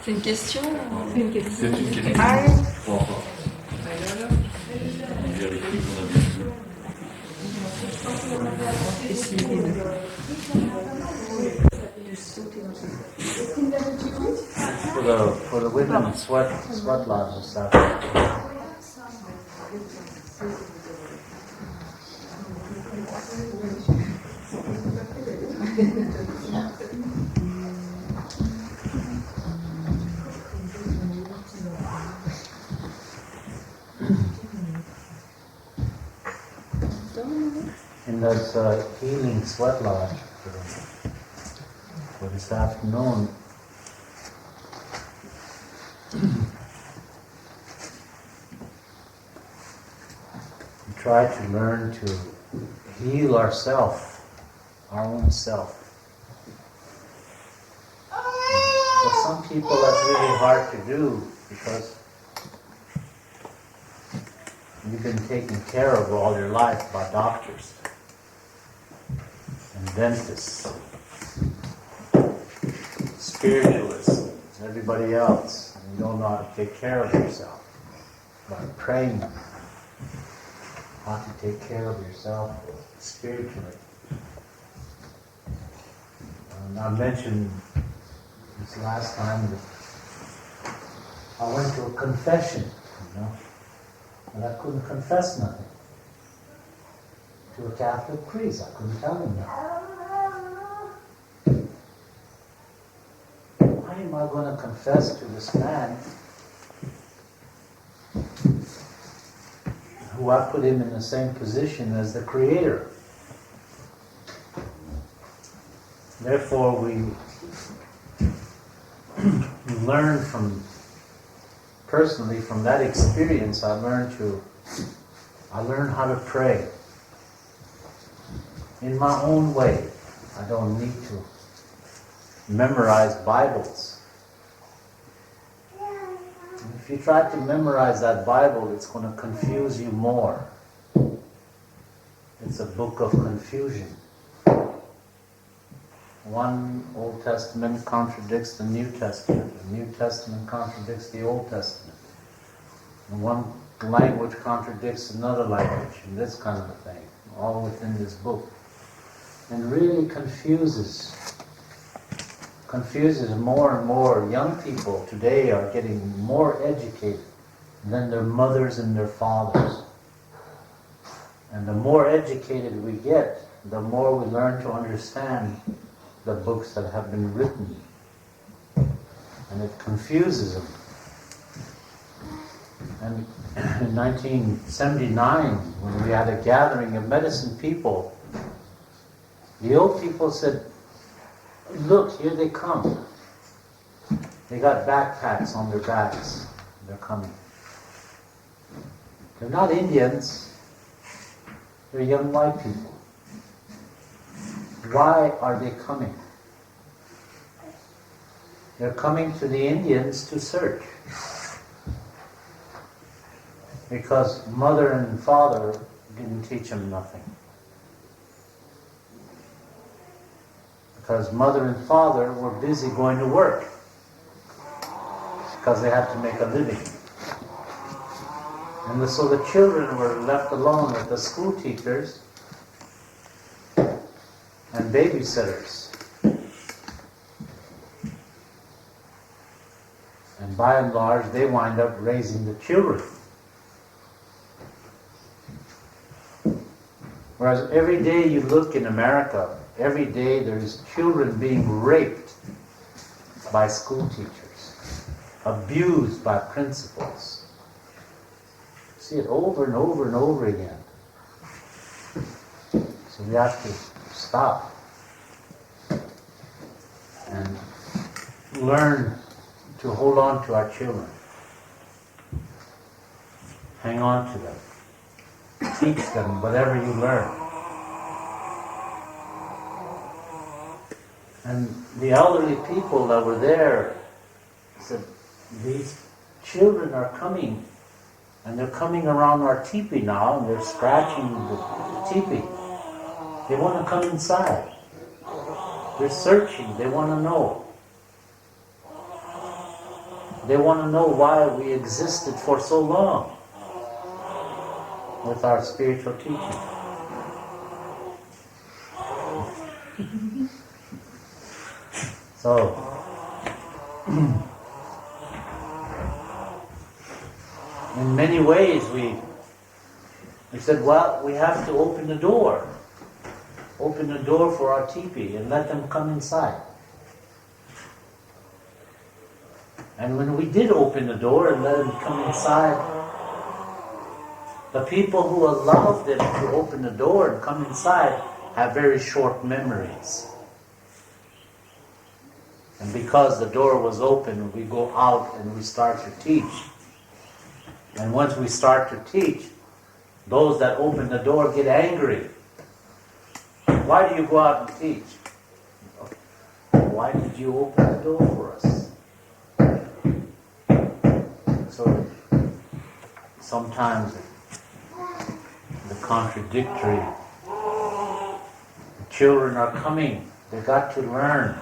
C'est une question? C'est une question. Ah, Bon, on vérifie qu'on a bien vu. For the women, sweat lodge and stuff. And there's a healing sweat lodge for this afternoon. We try to learn to heal ourselves, our own self. For some people that's really hard to do because you've been taken care of all your life by doctors and dentists, spiritualists, everybody else, and you don't know how to take care of yourself by praying how to take care of yourself spiritually. And I mentioned this last time that I went to a confession, and I couldn't confess nothing to a Catholic priest. I couldn't tell him nothing. Why am I going to confess to this man who I put him in the same position as the Creator? Therefore, we learn personally from that experience. I learned how to pray in my own way. I don't need to memorize Bibles. And if you try to memorize that Bible, it's going to confuse you more. It's a book of confusion. One Old Testament contradicts the New Testament. The New Testament contradicts the Old Testament. And one language contradicts another language, and this kind of a thing, all within this book. And really confuses more and more. Young people today are getting more educated than their mothers and their fathers. And the more educated we get, the more we learn to understand the books that have been written. And it confuses them. And in 1979, when we had a gathering of medicine people, the old people said, "Look, here they come. They got backpacks on their backs. They're coming. They're not Indians. They're young white people. Why are they coming? They're coming to the Indians to search. Because mother and father didn't teach them nothing. Because mother and father were busy going to work. Because they had to make a living. And so the children were left alone with the school teachers and babysitters. And by and large, they wind up raising the children. Whereas every day you look in America, every day there's children being raped by school teachers, abused by principals. See it over and over and over again. So we have to stop and learn to hold on to our children. Hang on to them. Teach them whatever you learn. And the elderly people that were there said, these children are coming, and they're coming around our teepee now, and they're scratching the teepee. They want to come inside. They're searching. They want to know. They want to know why we existed for so long with our spiritual teaching. So, in many ways we said, well, we have to open the door. Open the door for our teepee and let them come inside. And when we did open the door and let them come inside, the people who allowed them to open the door and come inside have very short memories. And because the door was open, we go out and we start to teach. And once we start to teach, those that open the door get angry. Why do you go out and teach? Why did you open the door for us? So sometimes the contradictory. The children are coming. They got to learn.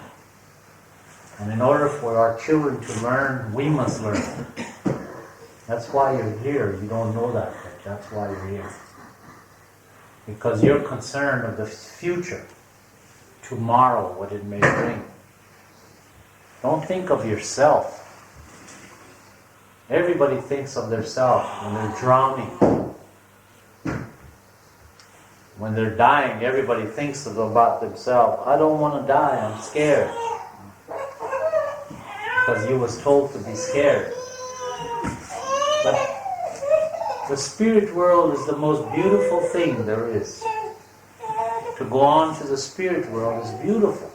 And in order for our children to learn, we must learn. That's why you're here. You don't know that, but that's why you're here. Because you're concerned of the future, tomorrow, what it may bring. Don't think of yourself. Everybody thinks of themselves when they're drowning. When they're dying, everybody thinks about themselves. I don't want to die, I'm scared. Because you was told to be scared. But the spirit world is the most beautiful thing there is. To go on to the spirit world is beautiful.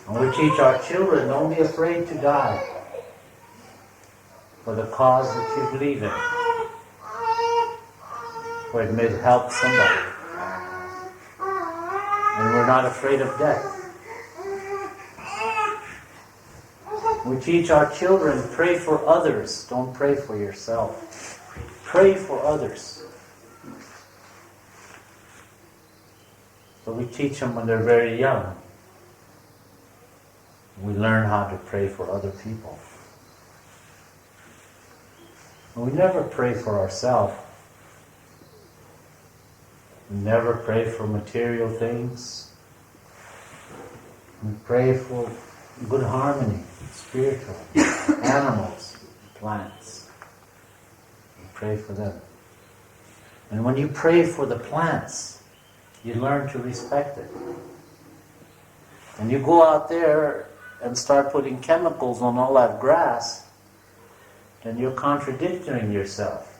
And we teach our children, don't be afraid to die for the cause that you believe in. For it may help somebody. And we're not afraid of death. We teach our children, pray for others, don't pray for yourself. Pray for others. So we teach them when they're very young. We learn how to pray for other people. And we never pray for ourselves. We never pray for material things. We pray for good harmony, spiritual, animals, plants. You pray for them. And when you pray for the plants, you learn to respect it. And you go out there and start putting chemicals on all that grass, then you're contradicting yourself.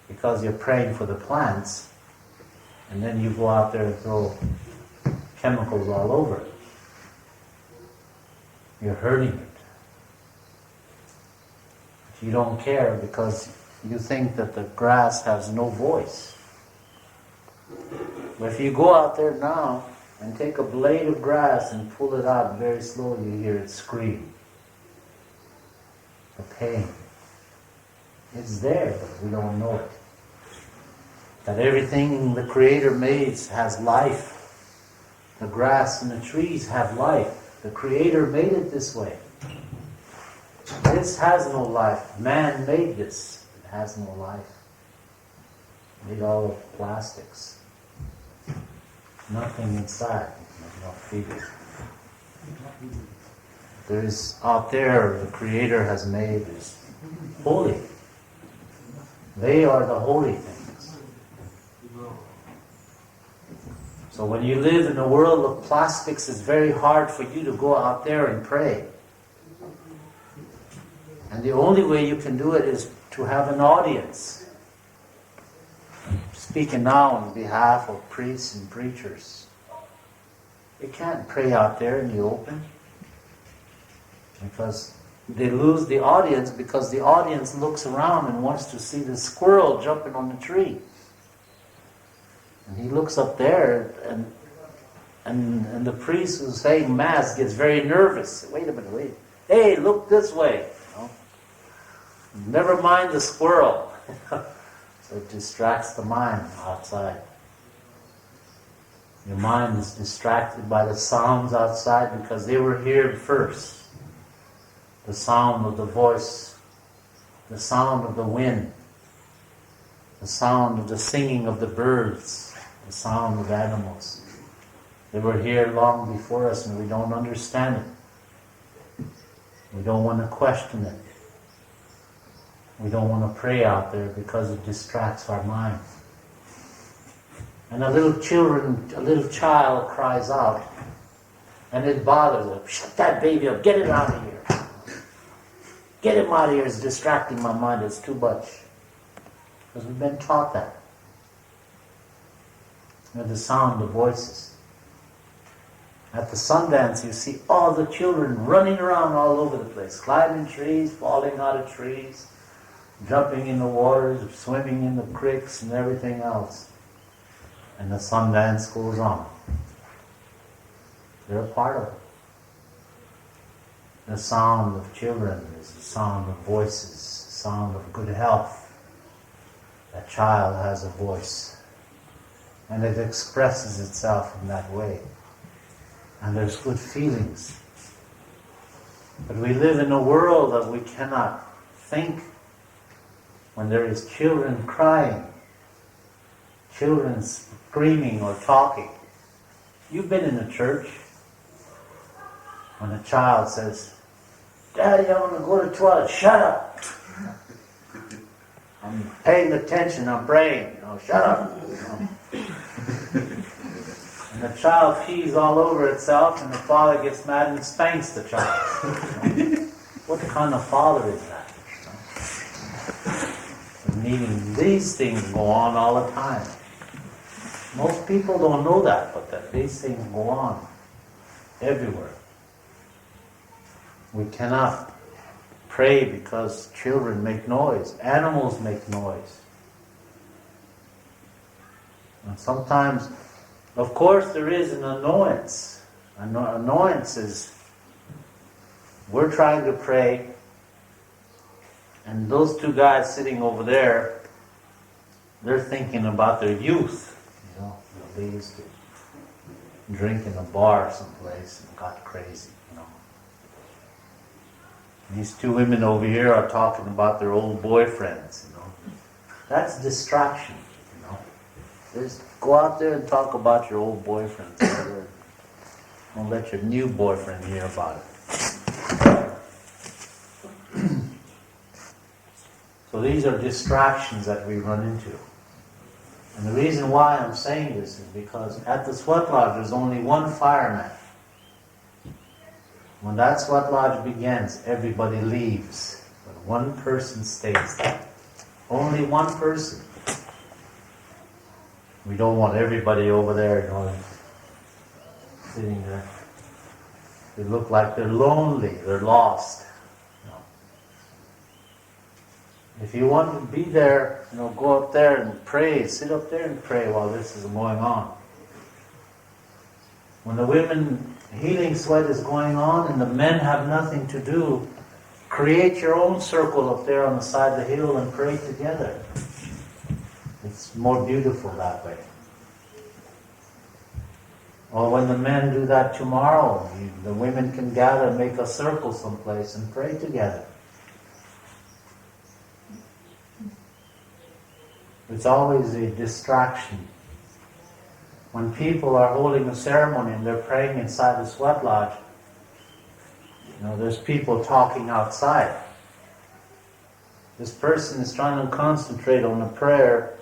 Because you're praying for the plants, and then you go out there and throw chemicals all over it. You're hurting it. But you don't care because you think that the grass has no voice. But if you go out there now and take a blade of grass and pull it out very slowly, you hear it scream. The pain. It's there, but we don't know it. That everything the Creator made has life. The grass and the trees have life. The Creator made it this way. This has no life. Man made this. It has no life. Made all of plastics. Nothing inside. No feeling. There is out there, the Creator has made is holy. They are the holy things. So when you live in a world of plastics, it's very hard for you to go out there and pray. And the only way you can do it is to have an audience. Speaking now on behalf of priests and preachers. You can't pray out there in the open. Because they lose the audience, because the audience looks around and wants to see the squirrel jumping on the tree. And he looks up there, and the priest who's saying Mass gets very nervous. Wait a minute, wait. Hey, look this way. You know? Never mind the squirrel. So it distracts the mind outside. Your mind is distracted by the sounds outside because they were here first. The sound of the voice, the sound of the wind, the sound of the singing of the birds, the sound of animals. They were here long before us and we don't understand it. We don't want to question it. We don't want to pray out there because it distracts our mind. And a little child cries out and it bothers them. Shut that baby up, get it out of here. Get him out of here, it's distracting my mind, it's too much. Because we've been taught that. And the sound of voices. At the Sundance, you see all the children running around all over the place, climbing trees, falling out of trees, jumping in the waters, swimming in the creeks and everything else. And the Sundance goes on. They're a part of it. The sound of children is the sound of voices, the sound of good health. A child has a voice. And it expresses itself in that way. And there's good feelings. But we live in a world that we cannot think when there is children crying, children screaming or talking. You've been in a church when a child says, Daddy, I want to go to the toilet. Shut up. I'm paying attention. I'm praying. Shut up. And the child pees all over itself and the father gets mad and spanks the child. What kind of father is that? Meaning these things go on all the time. Most people don't know that, but that these things go on everywhere. We cannot pray because children make noise. Animals make noise. And sometimes, of course, there is an annoyance. Annoyance is, we're trying to pray, and those two guys sitting over there, they're thinking about their youth. They used to drink in a bar someplace and got crazy. These two women over here are talking about their old boyfriends. That's distraction. Just go out there and talk about your old boyfriends. Don't let your new boyfriend hear about it. So these are distractions that we run into. And the reason why I'm saying this is because at the sweat lodge there's only one fireman. When that sweat lodge begins, everybody leaves. But one person stays there. Only one person. We don't want everybody over there, sitting there. They look like they're lonely, they're lost. If you want to be there, go up there and pray, sit up there and pray while this is going on. When the women healing sweat is going on and the men have nothing to do, create your own circle up there on the side of the hill and pray together. It's more beautiful that way. Or when the men do that tomorrow, the women can gather and make a circle someplace and pray together. It's always a distraction. When people are holding a ceremony and they're praying inside the sweat lodge, there's people talking outside. This person is trying to concentrate on the prayer,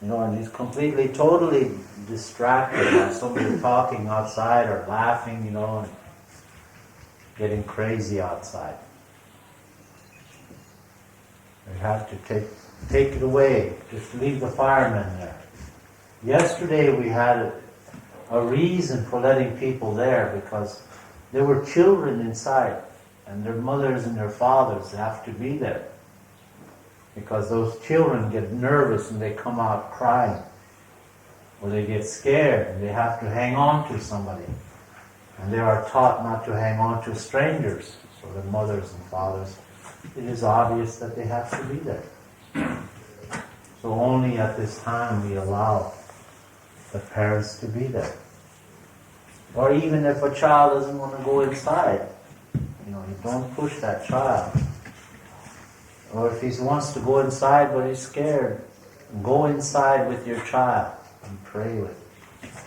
and he's completely, totally distracted by somebody talking outside or laughing, and getting crazy outside. We have to take it away. Just leave the firemen there. Yesterday we had a reason for letting people there because there were children inside and their mothers and their fathers have to be there because those children get nervous and they come out crying or they get scared and they have to hang on to somebody and they are taught not to hang on to strangers. So their mothers and fathers, it is obvious that they have to be there. So only at this time we allow the parents to be there. Or even if a child doesn't want to go inside, you don't push that child. Or if he wants to go inside but he's scared, go inside with your child and pray with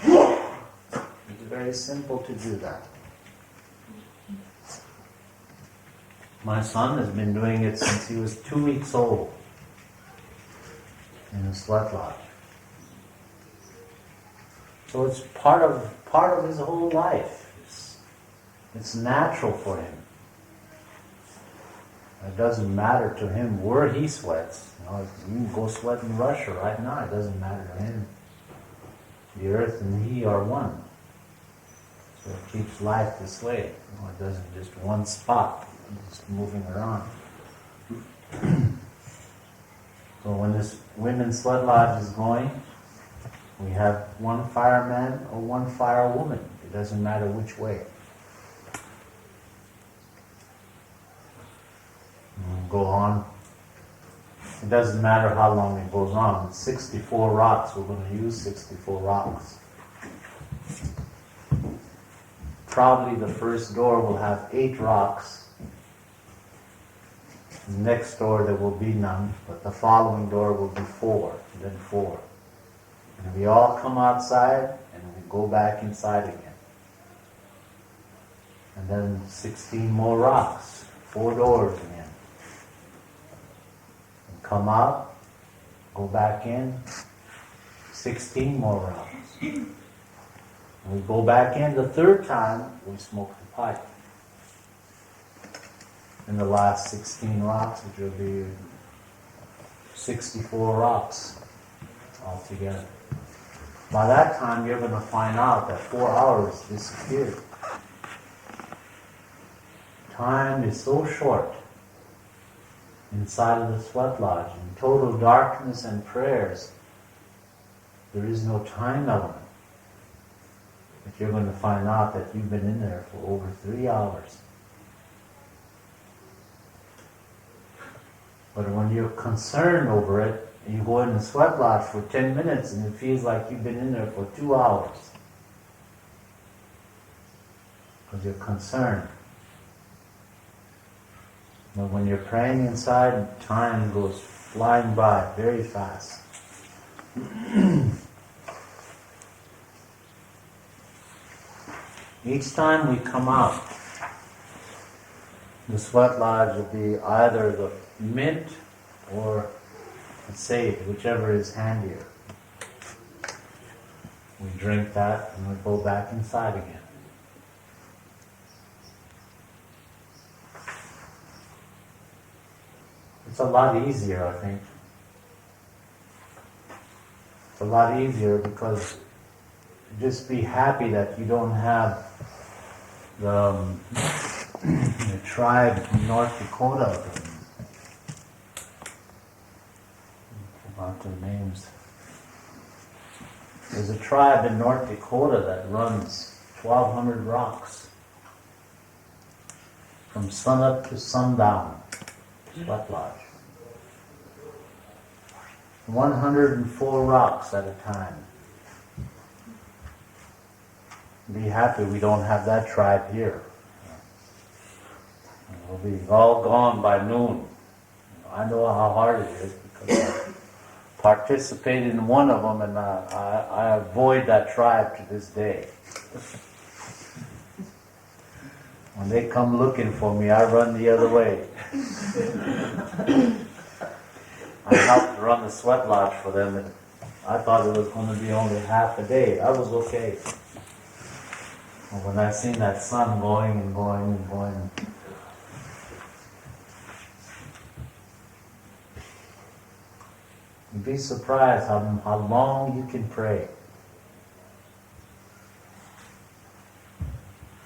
him. It's very simple to do that. My son has been doing it since he was 2 weeks old in the sweat lodge. So it's part of his whole life. It's natural for him. It doesn't matter to him where he sweats. You can go sweat in Russia right now. It doesn't matter to him. The earth and he are one. So it keeps life this way. It doesn't just one spot. It's moving around. So when this women's sweat lodge is going, we have one fireman or one firewoman. It doesn't matter which way. We'll go on. It doesn't matter how long it goes on. It's 64 rocks. We're going to use 64 rocks. Probably the first door will have 8 rocks. The next door there will be none, but the following door will be 4, and then 4. And we all come outside and we go back inside again. And then 16 more rocks, 4 doors again. And come out, go back in, 16 more rocks. And we go back in the third time, we smoke the pipe. And the last 16 rocks, which will be 64 rocks altogether. By that time, you're going to find out that 4 hours disappeared. Time is so short inside of the sweat lodge. In total darkness and prayers, there is no time element. But you're going to find out that you've been in there for over 3 hours. But when you're concerned over it, you go in the sweat lodge for 10 minutes and it feels like you've been in there for 2 hours. Because you're concerned. But when you're praying inside, time goes flying by very fast. Each time we come out, the sweat lodge will be either the mint or the sage, whichever is handier. We drink that and we go back inside again. It's a lot easier, I think. It's a lot easier because just be happy that you don't have the tribe in North Dakota. About their names. There's a tribe in North Dakota that runs 1,200 rocks from sunup to sundown. Sweat lodge. 104 rocks at a time. Be happy we don't have that tribe here. We'll be all gone by noon. I know how hard it is because I participated in one of them and I avoid that tribe to this day. When they come looking for me, I run the other way. I helped run the sweat lodge for them, and I thought it was going to be only half a day. I was okay. But when I seen that sun going and going and going, you'd be surprised how long you can pray.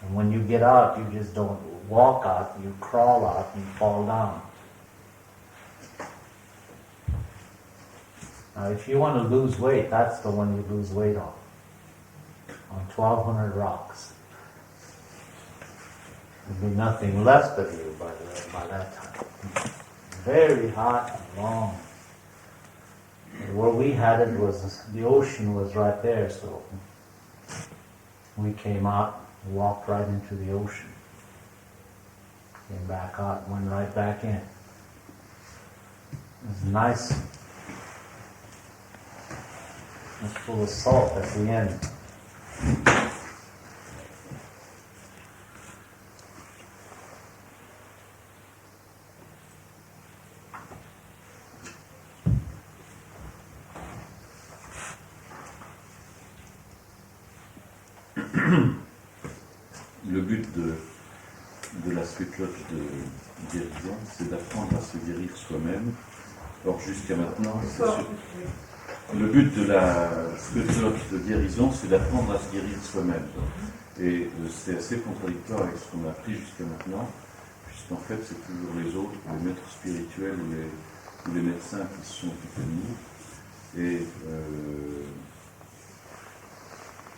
And when you get out, you just don't walk out, you crawl out and you fall down. Now, if you want to lose weight, that's the one you lose weight on 1,200 rocks. There'll be nothing left of you by that time. Very hot and long. And where we had it was, the ocean was right there, so we came out, walked right into the ocean. Came back out, went right back in. It was nice. It was full of salt at the end. Le but de la spirituelle de guérison, c'est d'apprendre à se guérir soi-même. Or, jusqu'à maintenant, le but de la spirituelle de guérison, c'est d'apprendre à se guérir soi-même. Et c'est assez contradictoire avec ce qu'on a appris jusqu'à maintenant, puisqu'en fait, c'est toujours les autres, les maîtres spirituels ou les médecins qui se sont occupés de nous. Et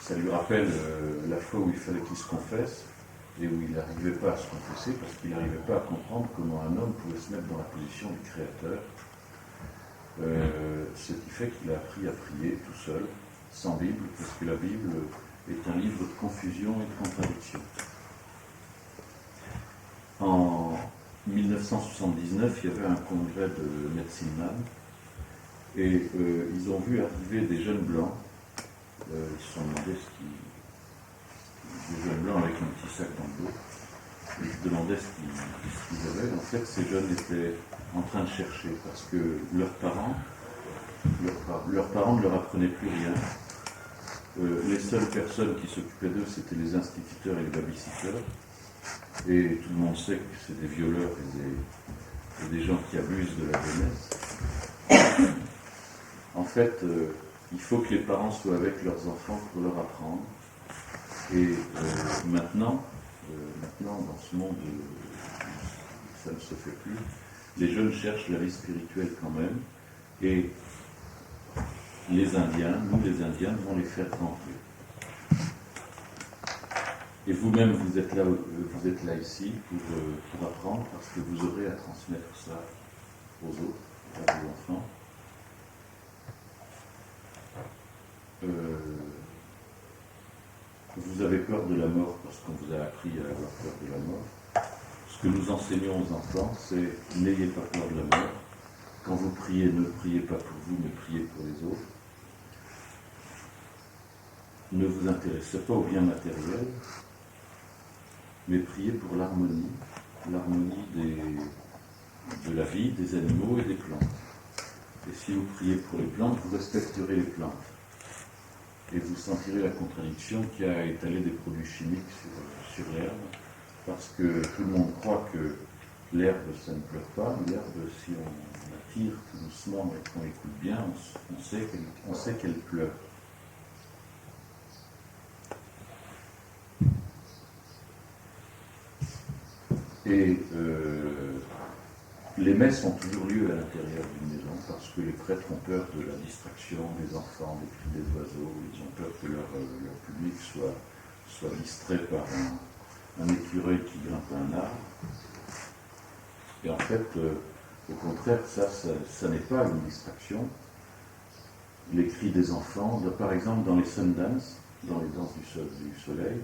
ça lui rappelle la fois où il fallait qu'il se confesse et où il n'arrivait pas à se confesser parce qu'il n'arrivait pas à comprendre comment un homme pouvait se mettre dans la position du Créateur. Ce qui fait qu'il a appris à prier tout seul, sans Bible, parce que la Bible est un livre de confusion et de contradiction. En 1979, il y avait un congrès de médecine et ils ont vu arriver des jeunes blancs. Ils se sont demandé des jeunes blancs avec un petit sac dans le dos. Ils se demandaient ce qu'ils avaient. En fait, ces jeunes étaient en train de chercher parce que leurs parents ne leur apprenaient plus rien. Les seules personnes qui s'occupaient d'eux, c'était les instituteurs et les babysitters. Et tout le monde sait que c'est des violeurs et des gens qui abusent de la jeunesse. En fait, il faut que les parents soient avec leurs enfants pour leur apprendre. Et maintenant, dans ce monde, ça ne se fait plus. Les jeunes cherchent la vie spirituelle quand même. Et les Indiens, nous les Indiens, vont les faire rentrer. Et vous-même, vous êtes là ici pour apprendre, parce que vous aurez à transmettre ça aux autres, à vos enfants. Vous avez peur de la mort parce qu'on vous a appris à avoir peur de la mort. Ce que nous enseignons aux enfants, c'est n'ayez pas peur de la mort. Quand vous priez, ne priez pas pour vous, mais priez pour les autres. Ne vous intéressez pas aux biens matériels. mais priez pour l'harmonie de la vie, des animaux et des plantes. Et si vous priez pour les plantes, vous respecterez les plantes. Et vous sentirez la contradiction qui a étalé des produits chimiques sur l'herbe, parce que tout le monde croit que l'herbe, ça ne pleure pas, mais l'herbe, si on la tire tout doucement et qu'on écoute bien, on sait qu'elle pleure. Et les messes ont toujours lieu à l'intérieur d'une maison parce que les prêtres ont peur de la distraction des enfants, des cris des oiseaux, ils ont peur que leur public soit distrait par un écureuil qui grimpe à un arbre. Et en fait, au contraire, ça n'est pas une distraction. Les cris des enfants, par exemple dans les Sundance, dans les danses du soleil,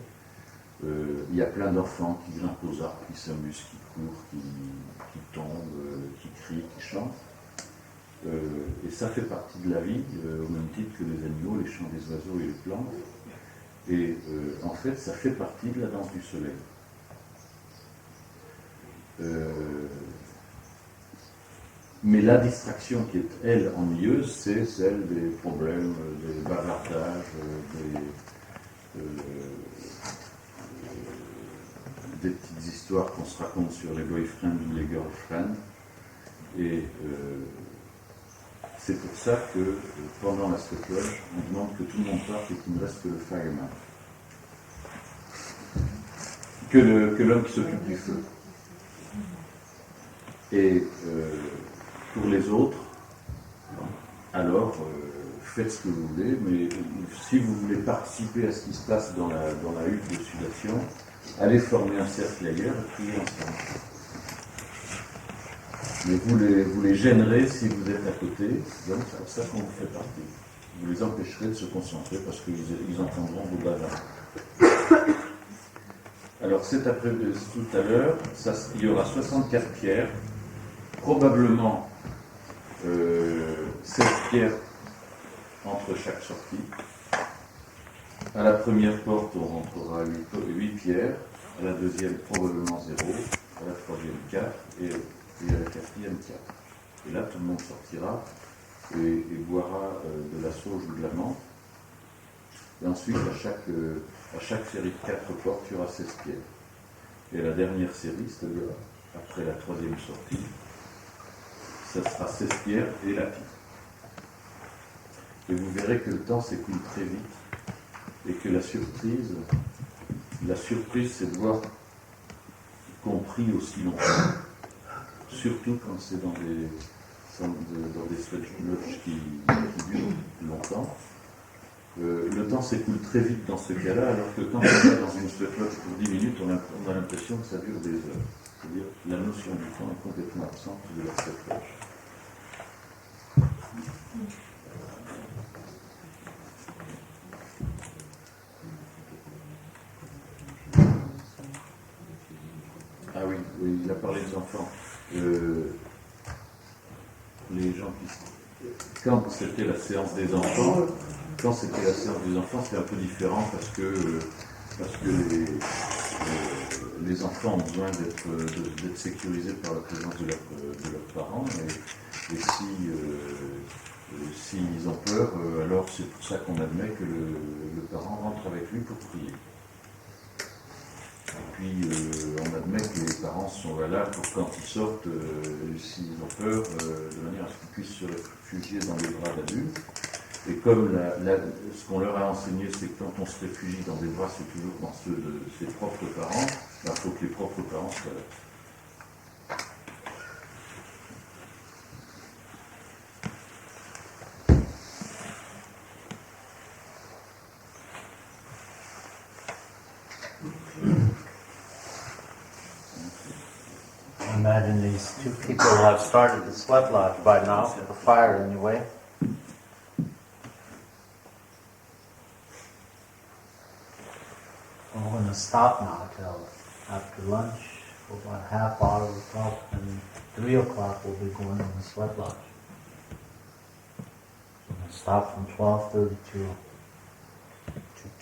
il y a plein d'enfants qui grimpent aux arbres, qui s'amusent, qui courent, qui tombent, qui crient, qui chantent. Et ça fait partie de la vie, au même titre que les animaux, les chants des oiseaux et les plantes. Et en fait, ça fait partie de la danse du soleil. Mais la distraction qui est, elle, ennuyeuse, c'est celle des problèmes, des bavardages, des petites histoires qu'on se raconte sur les boyfriends ou les girlfriends. Et c'est pour ça que pendant la stopwatch, on demande que tout le monde parte et qu'il ne reste que le fireman. Que l'homme qui s'occupe du feu. Et pour les autres, alors faites ce que vous voulez, mais si vous voulez participer à ce qui se passe dans la hutte de Sudation, allez former un cercle ailleurs et priez ensemble. Mais vous les gênerez si vous êtes à côté, donc c'est pour ça qu'on vous fait partie. Vous les empêcherez de se concentrer parce qu'ils entendront vos bavards. Alors cet après-midi, tout à l'heure, il y aura 64 pierres, probablement 16 pierres entre chaque sortie. À la première porte, on rentrera 8 pierres, à la deuxième, probablement 0, à la troisième, 4, et à la quatrième, 4. Et là, tout le monde sortira et boira de la sauge ou de la menthe. Et ensuite, à chaque série de 4 portes, il y aura 16 pierres. Et la dernière série, c'est-à-dire après la troisième sortie, ça sera 16 pierres et la pipe. Et vous verrez que le temps s'écoule très vite et que la surprise, c'est de voir qu'on prie aussi longtemps. Surtout quand c'est dans des sweatlodges qui durent longtemps. Le temps s'écoule très vite dans ce cas-là, alors que quand on est dans une sweatlodge pour 10 minutes, on a l'impression que ça dure des heures. C'est-à-dire que la notion du temps est complètement absente de la sweatlodge. Ah oui, il a parlé des enfants. Les gens quand c'était la séance des enfants, c'est un peu différent parce que les enfants ont besoin d'être sécurisés par la présence de leurs parents. Et s'ils ont peur, alors c'est pour ça qu'on admet que le parent rentre avec lui pour prier. Et puis on admet que les parents sont là pour quand ils sortent, s'ils ont peur, de manière à ce qu'ils puissent se réfugier dans les bras d'adultes. Et comme ce qu'on leur a enseigné, c'est que quand on se réfugie dans des bras, c'est toujours dans ceux de ses propres parents, il faut que les propres parents soient là. Imagine these two people have started the sweat lodge by now, with a fire anyway. We're going to stop now till after lunch, for about a half hour we'll talk, and 3 o'clock we'll be going on the sweat lodge. So we'll stop from 12:30 to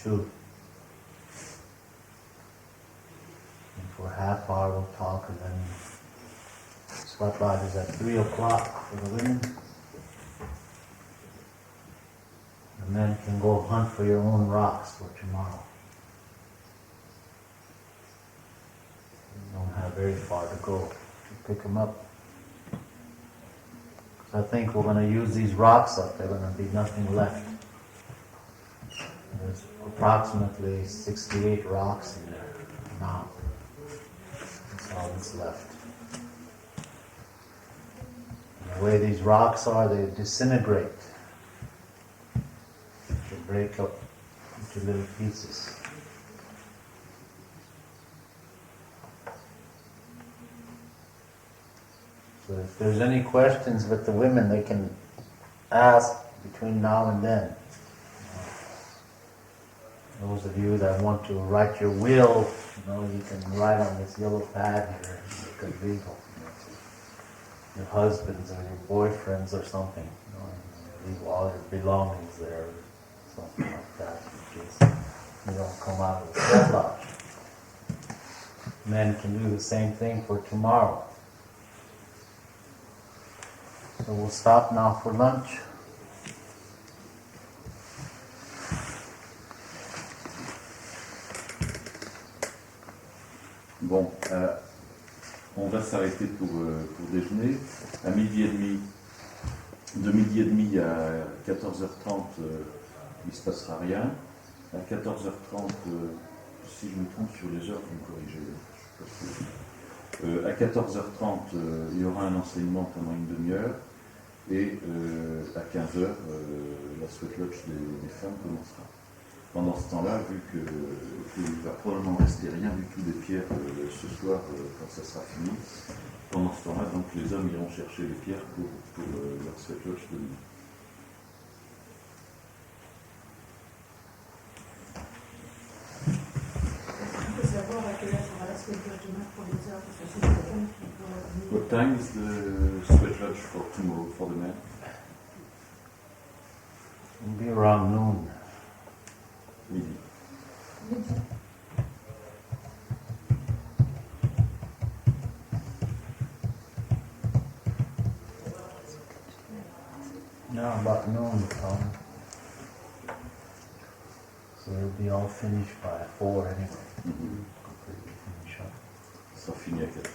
2. half hour we'll talk, and then spotlight is at 3 o'clock for the women. The men can go hunt for your own rocks for tomorrow. You don't have very far to go to pick them up. I think we're going to use these rocks up. There's going to be nothing left. There's approximately 68 rocks in there now. That's all that's left. And the way these rocks are, they disintegrate. They break up into little pieces. So if there's any questions with the women, they can ask between now and then. Those of you that want to write your will, you can write on this yellow pad here. You can leave your husbands or your boyfriends or something. Leave all your belongings there, or something like that, in case you don't come out of the sweat lodge. Men can do the same thing for tomorrow. So we'll stop now for lunch. Bon, on va s'arrêter pour déjeuner. À midi et demi, de midi et demi à 14h30, il ne se passera rien. À 14h30, si je me trompe sur les heures, vous me corrigez. À 14h30, il y aura un enseignement pendant une demi-heure. Et à 15h, la sweat lodge des femmes commencera. Pendant ce temps-là, vu qu'il ne va probablement rester rien du tout des pierres ce soir quand ça sera fini, pendant ce temps-là, donc les hommes iront chercher les pierres pour leur sweat lodge de nuit. What time is the sweat lodge for tomorrow for the men? It'll be around noon. Midi. No, about noon, Tom. So it'll be all finished by 4 anyway. Mm-hmm. Completely finish up. Ça finit à 4h.